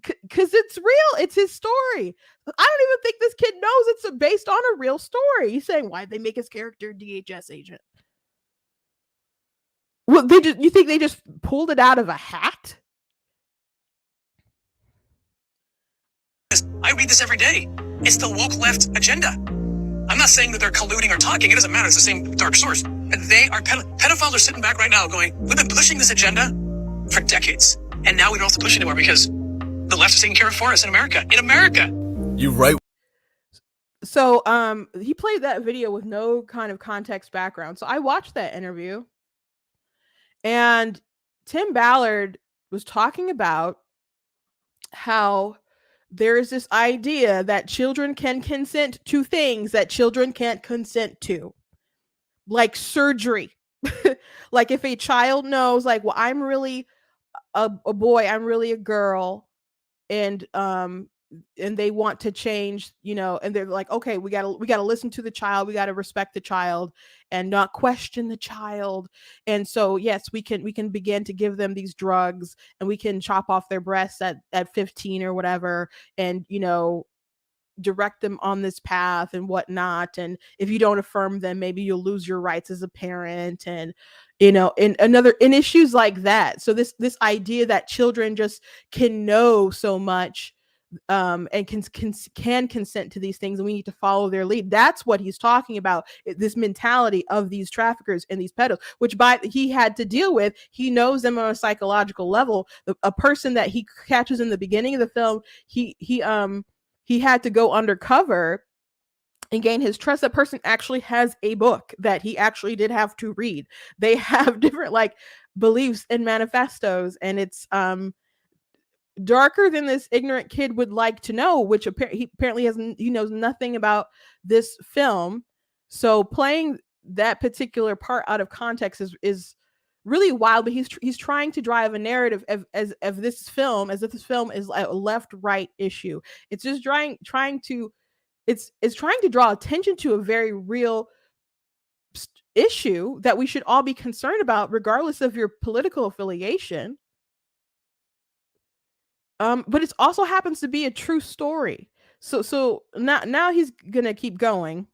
because it's real. It's his story. I don't even think this kid knows it's based on a real story. He's saying, why'd they make his character a DHS agent? Well, you think they just pulled it out of a hat? I read this every day. It's the woke left agenda. I'm not saying that they're colluding or talking. It doesn't matter. It's the same dark source. They are pedophiles are sitting back right now going, we've been pushing this agenda for decades. And now we don't have to push anymore because the left is taking care of it for us in America. In America. You right. So he played that video with no kind of context background. So I watched that interview, and Tim Ballard was talking about how there is this idea that children can consent to things that children can't consent to, like surgery. Like if a child knows, like, well, I'm really a boy, I'm really a girl, and they want to change, and they're like, okay, we gotta listen to the child, we gotta respect the child and not question the child. And so yes, we can begin to give them these drugs, and we can chop off their breasts at 15 or whatever, and direct them on this path and whatnot. And if you don't affirm them, maybe you'll lose your rights as a parent, and in issues like that. So this idea that children just can know so much, and can consent to these things, and we need to follow their lead. That's what he's talking about. This mentality of these traffickers and these pedos, which he had to deal with. He knows them on a psychological level. A person that he catches in the beginning of the film, he had to go undercover and gain his trust. That person actually has a book that he actually did have to read. They have different beliefs and manifestos, and it's darker than this ignorant kid would like to know, which he apparently he knows nothing about this film. So playing that particular part out of context is really wild. But he's trying to drive a narrative as if this film is a left-right issue. It's just trying to draw attention to a very real issue that we should all be concerned about, regardless of your political affiliation. But it also happens to be a true story. So now he's gonna keep going.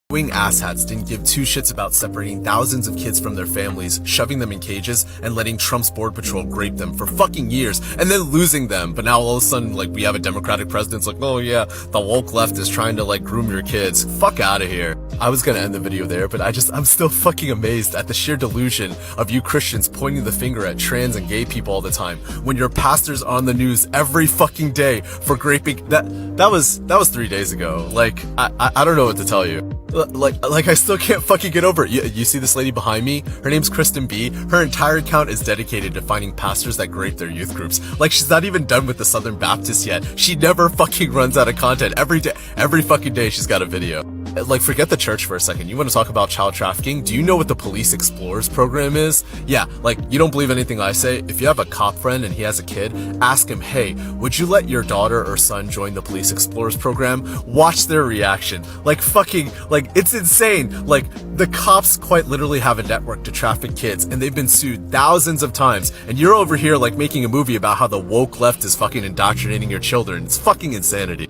Wing asshats didn't give two shits about separating thousands of kids from their families, shoving them in cages, and letting Trump's border patrol grape them for fucking years, and then losing them. But now all of a sudden, like, we have a Democratic president. It's like, oh yeah, the woke left is trying to, like, groom your kids. Fuck out of here. I was gonna end the video there, but I'm still fucking amazed at the sheer delusion of you Christians pointing the finger at trans and gay people all the time, when your pastors are on the news every fucking day for graping. That was 3 days ago. Like, I don't know what to tell you. Like I still can't fucking get over it. You see this lady behind me? Her name's Kristen B. Her entire account is dedicated to finding pastors that grape their youth groups. Like, she's not even done with the Southern Baptist yet. She never fucking runs out of content. Every fucking day she's got a video. Like, forget the church for a second. You want to talk about child trafficking? Do you know what the Police Explorers program is? Yeah, like, you don't believe anything I say? If you have a cop friend and he has a kid, ask him, hey, would you let your daughter or son join the Police Explorers program? Watch their reaction. Like, fucking, like, it's insane. Like, the cops quite literally have a network to traffic kids, and they've been sued thousands of times, and you're over here, like, making a movie about how the woke left is fucking indoctrinating your children. It's fucking insanity.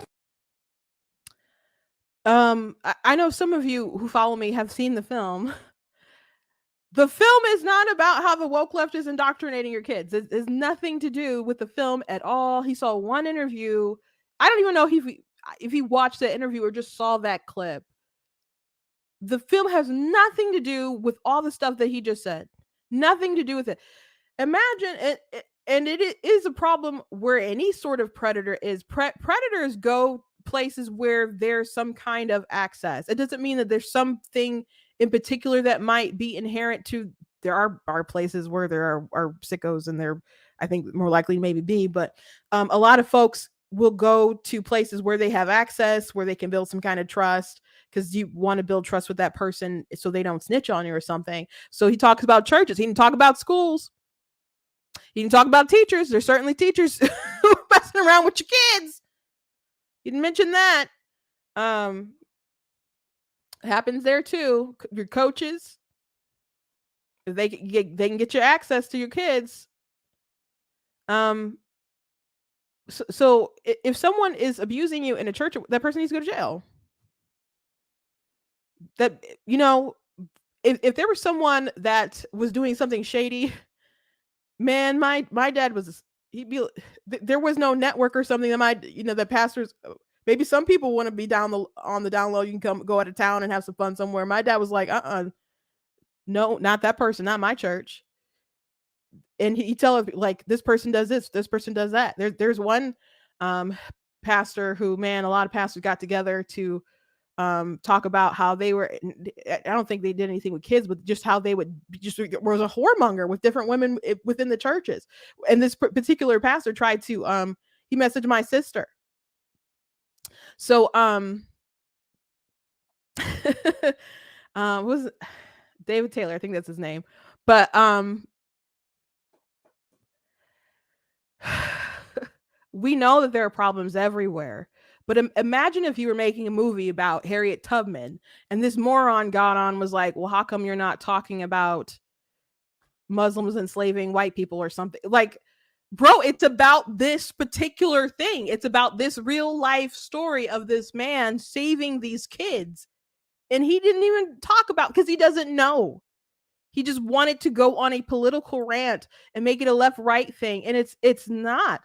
I know some of you who follow me have seen the film. The film is not about how the woke left is indoctrinating your kids. It has nothing to do with the film at all. He saw one interview. I don't even know if he watched the interview or just saw that clip. The film has nothing to do with all the stuff that he just said. Nothing to do with it. Imagine it, and it is a problem where any sort of predator is. Predators go places where there's some kind of access. It doesn't mean that there's something in particular that might be inherent to. There are places where there are sickos, and there, I think, more likely maybe be, but a lot of folks will go to places where they have access, where they can build some kind of trust, because you want to build trust with that person so they don't snitch on you or something. So he talks about churches. He didn't talk about schools. He didn't talk about teachers. There's certainly teachers who are messing around with your kids. He didn't mention that. It happens there too. Your coaches, they can get your access to your kids. So if someone is abusing you in a church, that person needs to go to jail. That, you know, if there was someone that was doing something shady, man, my dad was, there was no network or something that the pastors, maybe some people want to be on the down low. You can go out of town and have some fun somewhere. My dad was like, no, not that person, not my church. And he tell us, like, this person does this person does that. There's one pastor who, man, a lot of pastors got together to talk about how they were, I don't think they did anything with kids, but just how they was a whoremonger with different women within the churches. And this particular pastor tried to, he messaged my sister. So, was David Taylor, I think that's his name. But, we know that there are problems everywhere. But imagine if you were making a movie about Harriet Tubman and this moron got on, was like, well, how come you're not talking about Muslims enslaving white people or something? Like, bro, it's about this particular thing. It's about this real life story of this man saving these kids. And he didn't even talk about, because he doesn't know. He just wanted to go on a political rant and make it a left-right thing. And it's not.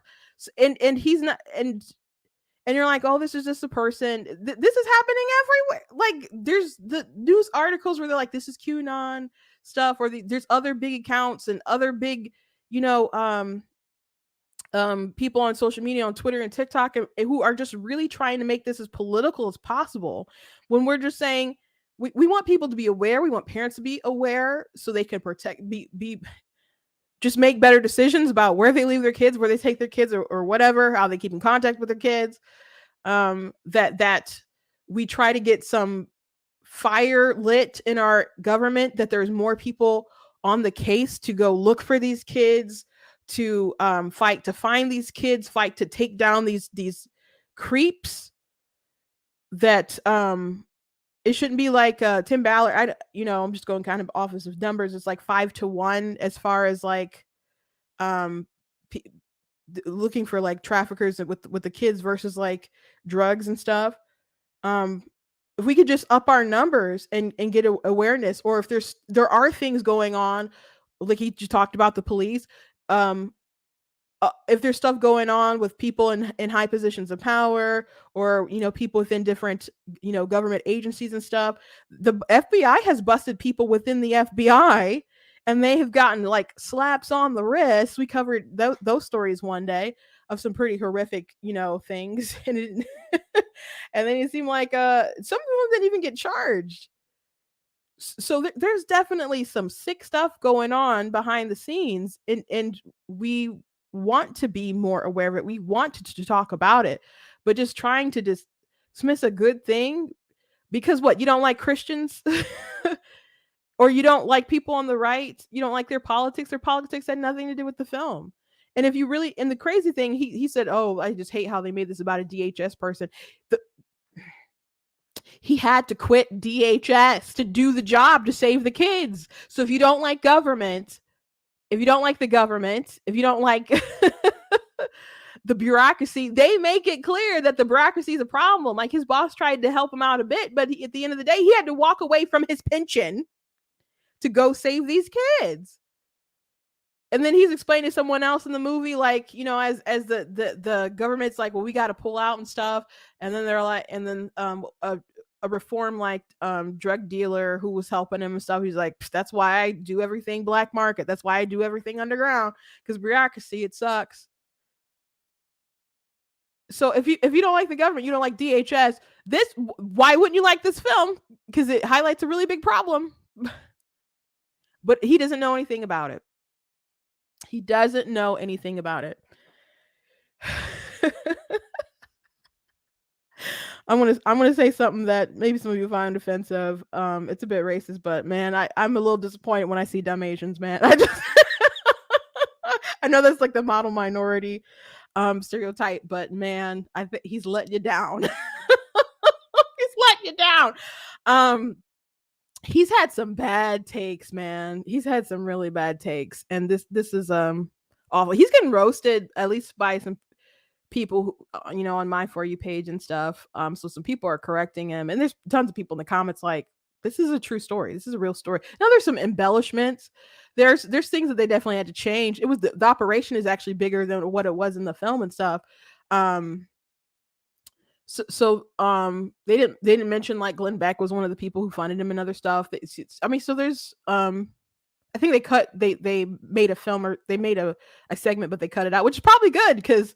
And he's not, and you're like, oh, this is just a person. This is happening everywhere. Like, there's the news articles where they're like, this is QAnon stuff, or there's other big accounts and other big, people on social media, on Twitter and TikTok, who are just really trying to make this as political as possible, when we're just saying we want people to be aware. We want parents to be aware so they can protect, just make better decisions about where they leave their kids, where they take their kids, or whatever, how they keep in contact with their kids. That we try to get some fire lit in our government, that there's more people on the case to go look for these kids, to fight to find these kids, fight to take down these creeps. That it shouldn't be like Tim Ballard. I'm just going kind of off of numbers. It's like 5-1 as far as like looking for like traffickers with the kids versus like drugs and stuff. if we could just up our numbers and get awareness, or if there are things going on, like he just talked about the police, um, if there's stuff going on with people in high positions of power, or people within different government agencies and stuff, the FBI has busted people within the FBI, and they have gotten like slaps on the wrist. We covered those stories one day of some pretty horrific things, and and then it seemed like some of them didn't even get charged. So there's definitely some sick stuff going on behind the scenes, and we want to be more aware of it. We want to talk about it, but just trying to dismiss a good thing because what, you don't like Christians or you don't like people on the right, you don't like their politics. Their politics had nothing to do with the film. And if you really, and the crazy thing, he said, "Oh, I just hate how they made this about a DHS person." He had to quit DHS to do the job to save the kids. So if you don't like government, if you don't like the government, if you don't like the bureaucracy, they make it clear that the bureaucracy is a problem. Like, his boss tried to help him out a bit, but at the end of the day, he had to walk away from his pension to go save these kids. And then he's explaining to someone else in the movie, like, as the government's like, well, we got to pull out and stuff. And then they're like, and then a reform like drug dealer who was helping him and stuff, he's like, that's why I do everything black market. That's why I do everything underground, because bureaucracy, it sucks. So if you don't like the government, you don't like DHS, why wouldn't you like this film? Because it highlights a really big problem. But he doesn't know anything about it. He doesn't know anything about it. I'm gonna say something that maybe some of you find offensive. It's a bit racist, but man, I'm a little disappointed when I see dumb Asians, man. I know that's like the model minority stereotype, but man, I think he's letting you down. He's letting you down. He's had some bad takes, man. He's had some really bad takes, and this is awful. He's getting roasted, at least by some people who, on my For You page and stuff. So some people are correcting him, and there's tons of people in the comments like, this is a true story. This is a real story. Now there's some embellishments. There's things that they definitely had to change. It was the operation is actually bigger than what it was in the film and stuff. So they didn't mention like Glenn Beck was one of the people who funded him and other stuff. I mean, so there's I think they made a film, or they made a segment, but they cut it out, which is probably good, because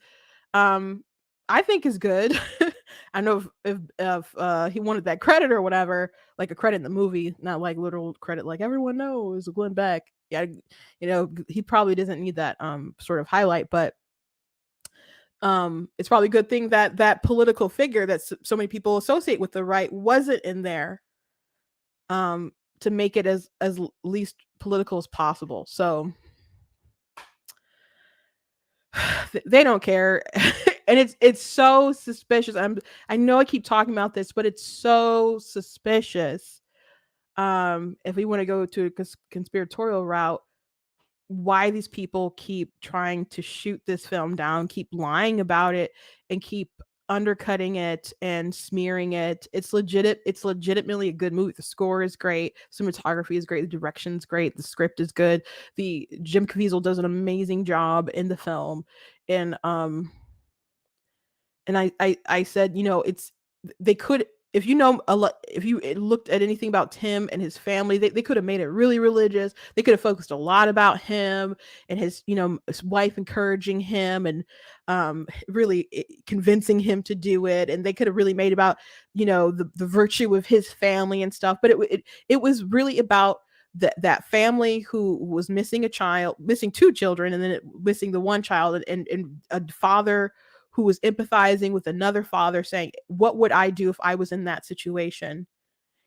I think is good. I know if he wanted that credit or whatever, like a credit in the movie, not like literal credit, like everyone knows Glenn Beck. Yeah, he probably doesn't need that sort of highlight, but it's probably a good thing that political figure that so many people associate with the right wasn't in there, to make it as least political as possible. So they don't care. And it's so suspicious. I know I keep talking about this, but it's so suspicious. If we want to go to a conspiratorial route, why these people keep trying to shoot this film down, keep lying about it, and keep undercutting it and smearing it. It's legitimately a good movie. The score is great, cinematography is great, the direction's great, the script is good. The Jim Caviezel does an amazing job in the film. And I said, it's, they could, if if you looked at anything about Tim and his family, they could have made it really religious. They could have focused a lot about him and his wife encouraging him and really convincing him to do it. And they could have really made about, the virtue of his family and stuff. But it was really about that family who was missing two children, and then missing the one child, and a father who was empathizing with another father, saying, what would I do if I was in that situation?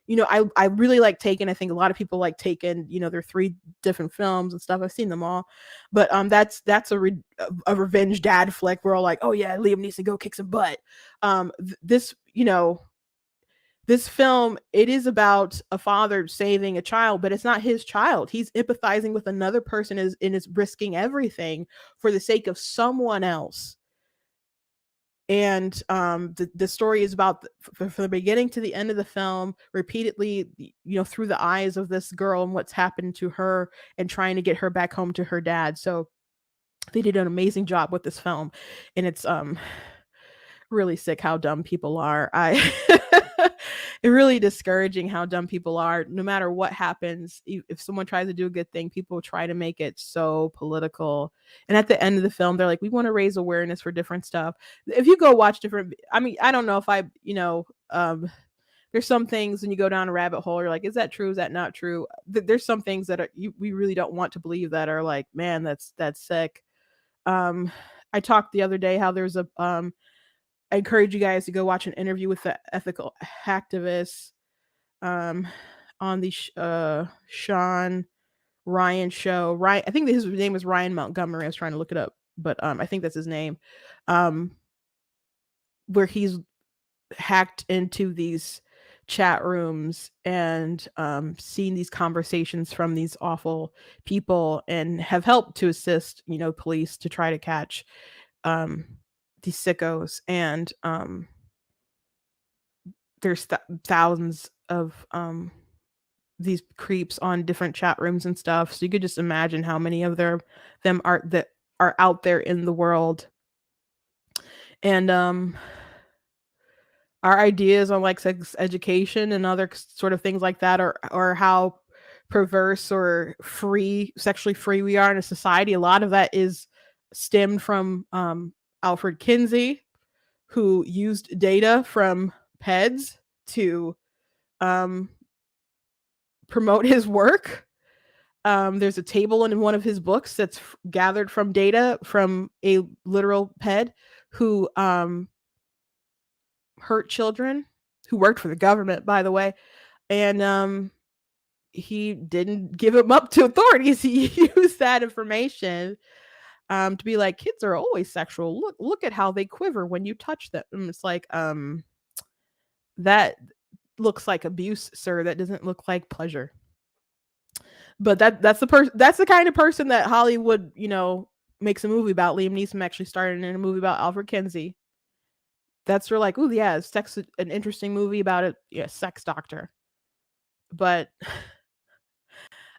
I really like Taken. I think a lot of people like Taken. There are 3 different films and stuff. I've seen them all, but that's a revenge dad flick. We're all like, oh yeah, Liam Neeson, go kick some butt. This film, it is about a father saving a child, but it's not his child. He's empathizing with another person and is risking everything for the sake of someone else. And the story is about from the beginning to the end of the film, repeatedly, through the eyes of this girl and what's happened to her, and trying to get her back home to her dad. So they did an amazing job with this film, and it's really sick how dumb people are. It's really discouraging how dumb people are. No matter what happens, if someone tries to do a good thing, people try to make it so political. And at the end of the film, they're like, "We want to raise awareness for different stuff." If you go watch different, I mean, I don't know if there's some things when you go down a rabbit hole, you're like, "Is that true? Is that not true?" There's some things that we really don't want to believe that are like, man, that's sick. Um, I talked the other day how there's a I encourage you guys to go watch an interview with the ethical activists um, on the Sean Ryan show. Ryan, I think his name is Ryan Montgomery. I was trying to look it up, but I think that's his name. Um, where he's hacked into these chat rooms and seen these conversations from these awful people, and have helped to assist, police to try to catch um, these sickos. And there's thousands of these creeps on different chat rooms and stuff. So you could just imagine how many of them are out there in the world. And our ideas on like sex education and other sort of things like that, or how perverse or sexually free we are in a society, a lot of that is stemmed from Alfred Kinsey, who used data from PEDs to um, promote his work. There's a table in one of his books that's gathered from data from a literal PED who hurt children, who worked for the government, by the way. And he didn't give him up to authorities. He used that information to be like, kids are always sexual. Look at how they quiver when you touch them. And it's like, that looks like abuse, sir. That doesn't look like pleasure. But that's the kind of person that Hollywood, makes a movie about. Liam Neeson actually started in a movie about Alfred Kinsey. That's where like, oh yeah, sex, an interesting movie about a sex doctor. But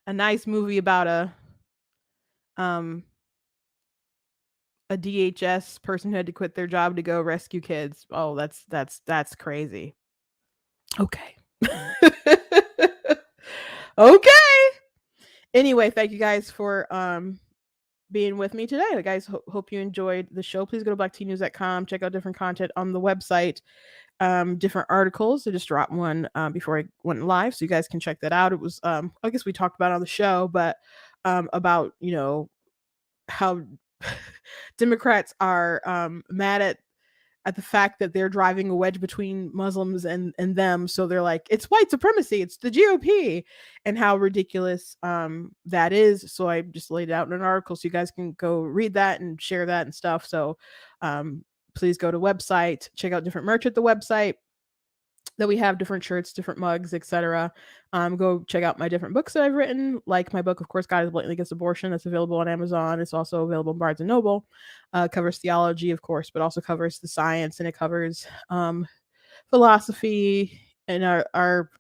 a nice movie about um a DHS person who had to quit their job to go rescue kids. Oh, that's crazy. Okay. Okay. Anyway, thank you guys for being with me today. Guys, hope you enjoyed the show. Please go to blacktnews.com, check out different content on the website, different articles. I just dropped one before I went live, so you guys can check that out. It was I guess we talked about it on the show, but about how Democrats are mad at the fact that they're driving a wedge between Muslims and them. So they're like, it's white supremacy, it's the GOP, and how ridiculous that is. So I just laid it out in an article so you guys can go read that and share that and stuff. So please go to website, check out different merch at the website that we have, different shirts, different mugs, etc. Go check out my different books that I've written, like my book, of course, God is Blatantly Against Abortion. That's available on Amazon. It's also available in Barnes and Noble. Covers theology, of course, but also covers the science, and it covers philosophy, and our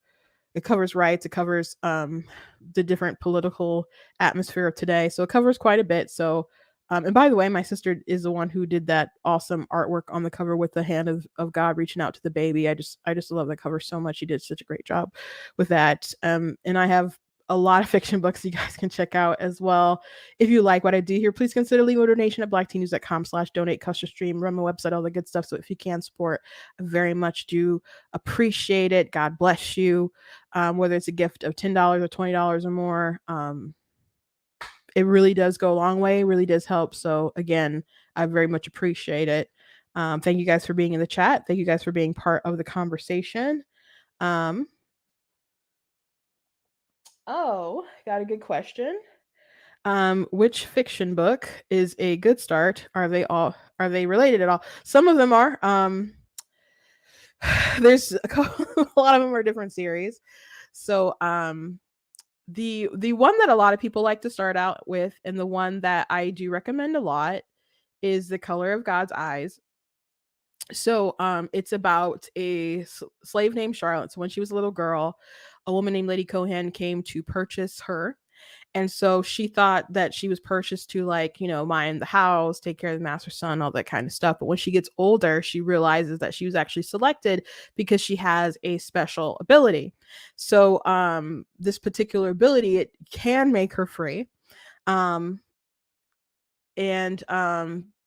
it covers rights. It covers the different political atmosphere of today. So it covers quite a bit. So, and by the way, my sister is the one who did that awesome artwork on the cover with the hand of God reaching out to the baby. I just love that cover so much. She did such a great job with that. And I have a lot of fiction books you guys can check out as well. If you like what I do here, please consider leaving a donation at blacktnews.com/donate, custom stream, run my website, all the good stuff. So if you can support, I very much do appreciate it. God bless you. Whether it's a gift of $10 or $20 or more, it really does go a long way, really does help. So again, I very much appreciate it. Thank you guys for being in the chat. Thank you guys for being part of the conversation. Got a good question. Which fiction book is a good start? Are they related at all? Some of them are. There's a lot of them are different series. So the one that a lot of people like to start out with, and the one that I do recommend a lot, is The Color of God's Eyes. So it's about a slave named Charlotte. So when she was a little girl, a woman named Lady Cohan came to purchase her. And so she thought that she was purchased to, like, mind the house, take care of the master's son, all that kind of stuff. But when she gets older, she realizes that she was actually selected because she has a special ability. So this particular ability, it can make her free. Um, and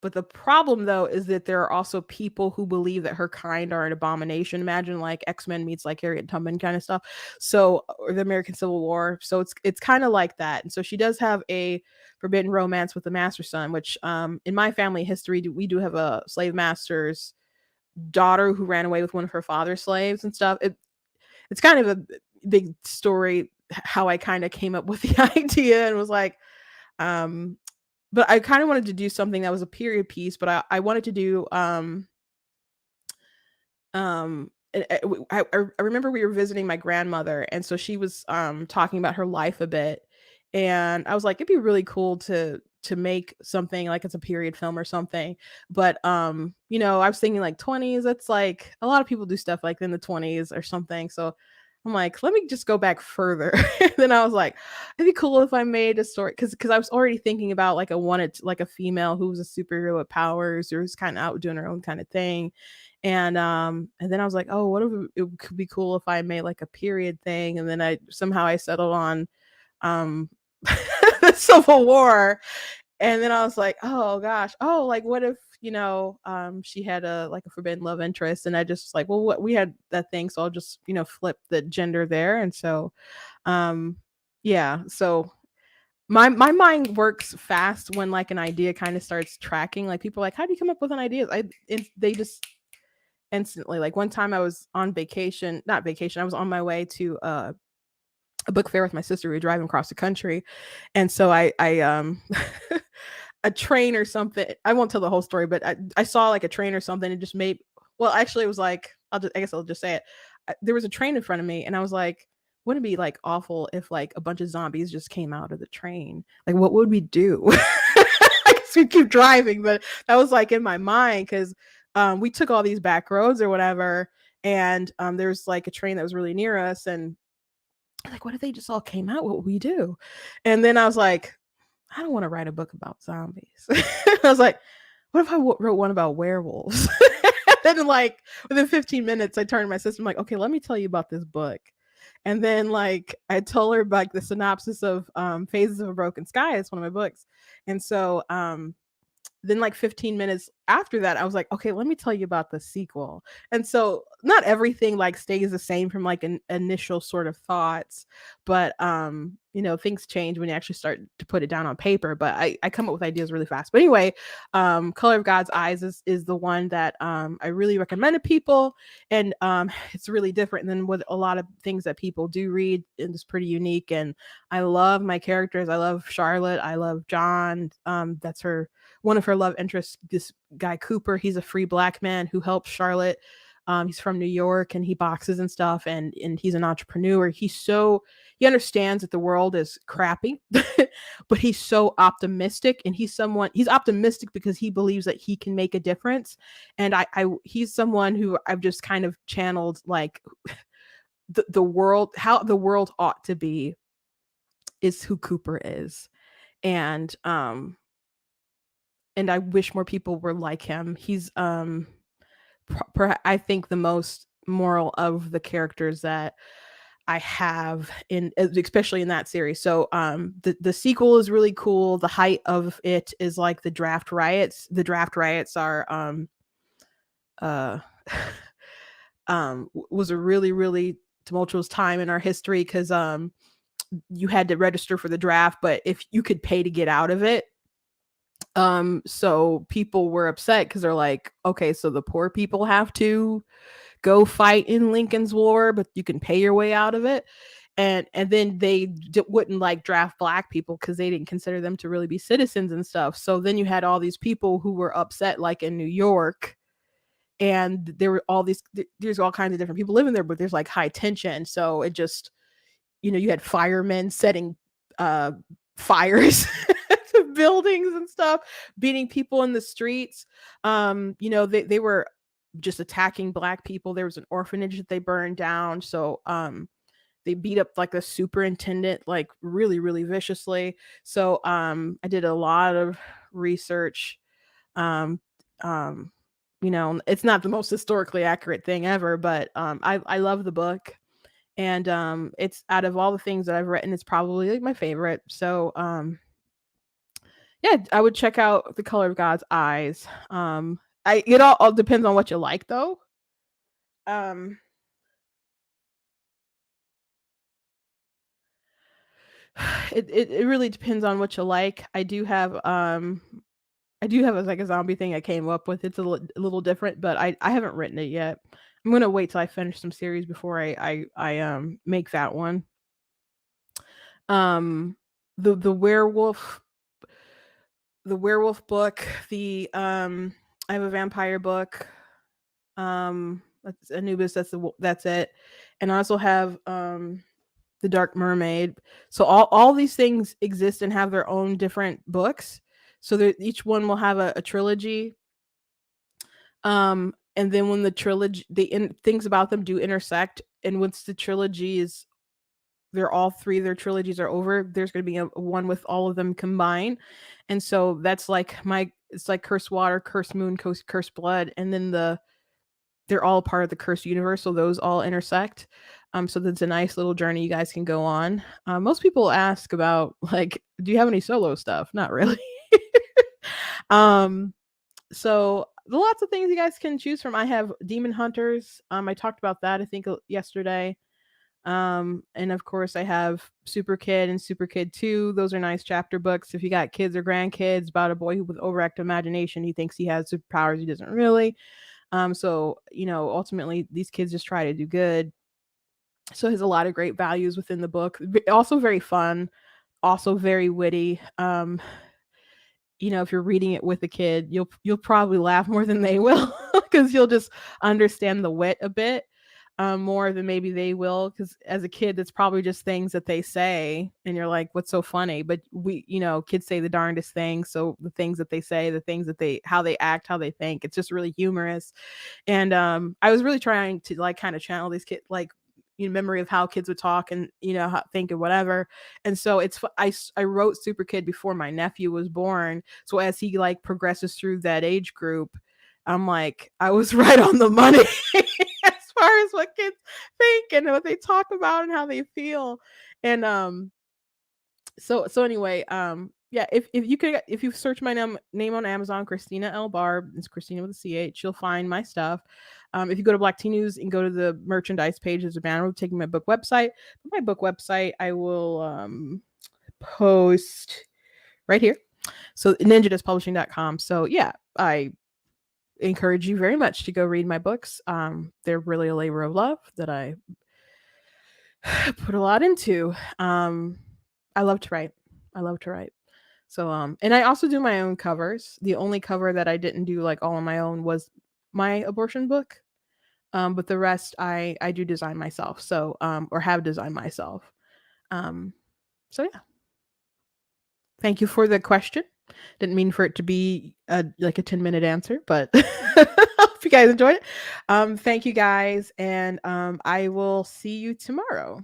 but the problem though is that there are also people who believe that her kind are an abomination. Imagine like X-Men meets like Harriet Tubman kind of stuff. So, or the American Civil War. So it's kind of like that. And so she does have a forbidden romance with the master son, which in my family history we do have a slave master's daughter who ran away with one of her father's slaves and stuff. It's kind of a big story how I kind of came up with the idea and was like, um but I kind of wanted to do something that was a period piece, but I wanted to do I remember we were visiting my grandmother, and so she was talking about her life a bit, and I was like, it'd be really cool to make something like it's a period film or something. But I was thinking like 20s. That's like a lot of people do stuff like in the 20s or something. So I'm like, let me just go back further. Then I was like, it'd be cool if I made a story because I was already thinking about like like a female who was a superhero with powers or who's kind of out doing her own kind of thing. And then I was like, oh, what if it could be cool if I made like a period thing? And then I settled on um the Civil War. And then I was like, oh gosh, oh, like what if, she had a like a forbidden love interest, and I just was like, well, what we had that thing, so I'll just, flip the gender there. And so um yeah, so my mind works fast when like an idea kind of starts tracking. Like people are like, how do you come up with an idea? They just instantly, like one time I was on vacation, not vacation, I was on my way to a book fair with my sister. We were driving across the country, and so I a train or something. I won't tell the whole story, but I saw like a train or something. It just made, well, actually, it was like, I guess I'll just say it. There was a train in front of me, and I was like, wouldn't it be like awful if like a bunch of zombies just came out of the train? Like, what would we do? I guess we'd keep driving, but that was like in my mind because we took all these back roads or whatever, and there's like a train that was really near us, and like, what if they just all came out? What would we do? And then I was like, I don't want to write a book about zombies. I was like, what if I wrote one about werewolves? Then, like, within 15 minutes, I turned to my sister. I'm like, okay, let me tell you about this book. And then, like, I told her like the synopsis of Phases of a Broken Sky. It's one of my books. And so then like 15 minutes after that, I was like, okay, let me tell you about the sequel. And so not everything like stays the same from like an initial sort of thoughts, but things change when you actually start to put it down on paper. But I come up with ideas really fast. But anyway, Color of God's Eyes is the one that I really recommend to people. And it's really different than what a lot of things that people do read, and it's pretty unique. And I love my characters. I love Charlotte. I love John. That's her, one of her love interests. This guy Cooper, he's a free black man who helps Charlotte. He's from New York and he boxes and stuff, and he's an entrepreneur. He understands that the world is crappy, but he's so optimistic, and he's optimistic because he believes that he can make a difference. And he's someone who I've just kind of channeled, like the world, how the world ought to be is who Cooper is. And I wish more people were like him. He's I think the most moral of the characters that I have in, especially in that series. So the sequel is really cool. The height of it is like the draft riots. The draft riots are uh was a really, really tumultuous time in our history because you had to register for the draft, but if you could pay to get out of it. So people were upset because they're like, okay, so the poor people have to go fight in Lincoln's War, but you can pay your way out of it. And then they wouldn't like draft black people because they didn't consider them to really be citizens and stuff. So then you had all these people who were upset, like in New York, and there were there's all kinds of different people living there, but there's like high tension. So it just, you had firemen setting fires to buildings and stuff, beating people in the streets. They were just attacking black people. There was an orphanage that they burned down. So they beat up like the superintendent like really really viciously. So I did a lot of research. um you know, it's not the most historically accurate thing ever, but I love the book. And it's out of all the things that I've written, it's probably like my favorite. So yeah, I would check out The Color of God's Eyes. I it all depends on what you like though. um it really depends on what you like. I do have a, like a zombie thing I came up with. It's a little different, but I haven't written it yet. I'm gonna wait till I finish some series before I make that one. Um, the werewolf book. The I have a vampire book. That's Anubis. That's it. And I also have the Dark Mermaid. So all these things exist and have their own different books. So each one will have a trilogy. And then when the trilogy, things about them do intersect, and once the trilogy is, they're all three of their trilogies are over, there's going to be a one with all of them combined. And so that's like it's like Cursed Water, Cursed Moon, Cursed Blood, and then they're all part of the Cursed universe, so those all intersect. So that's a nice little journey you guys can go on. Most people ask about like, do you have any solo stuff? Not really. um, so lots of things you guys can choose from. I have Demon Hunters. I talked about that I think yesterday. And of course I have Super Kid and Super Kid 2. Those are nice chapter books if you got kids or grandkids, about a boy who with overactive imagination. He thinks he has superpowers, he doesn't really. So you know, ultimately these kids just try to do good. So there's a lot of great values within the book. Also very fun, also very witty. You know, if you're reading it with a kid, you'll probably laugh more than they will because you'll just understand the wit a bit more than maybe they will. Because as a kid, it's probably just things that they say, and you're like, "What's so funny?" But you know, kids say the darndest things. So the things that they say, the things that how they act, how they think, it's just really humorous. And I was really trying to like kind of channel these kids, like, you know, memory of how kids would talk and, you know, think and whatever. And so I wrote Super Kid before my nephew was born, so as he like progresses through that age group, I'm like, I was right on the money as far as what kids think and what they talk about and how they feel. And so anyway, yeah, if you search my name on Amazon, Christina L. Barb, it's Christina with a CH, you'll find my stuff. If you go to Black Tea News and go to the merchandise page, there's a banner taking my book website. My book website I will post right here. So ninjadustpublishing.com. So yeah, I encourage you very much to go read my books. They're really a labor of love that I put a lot into. I love to write. I love to write. So and I also do my own covers. The only cover that I didn't do like all on my own was my abortion book. But the rest I do design myself. So or have designed myself. Um so yeah. Thank you for the question. Didn't mean for it to be like a 10-minute answer, but hope you guys enjoyed it. Thank you guys, and I will see you tomorrow.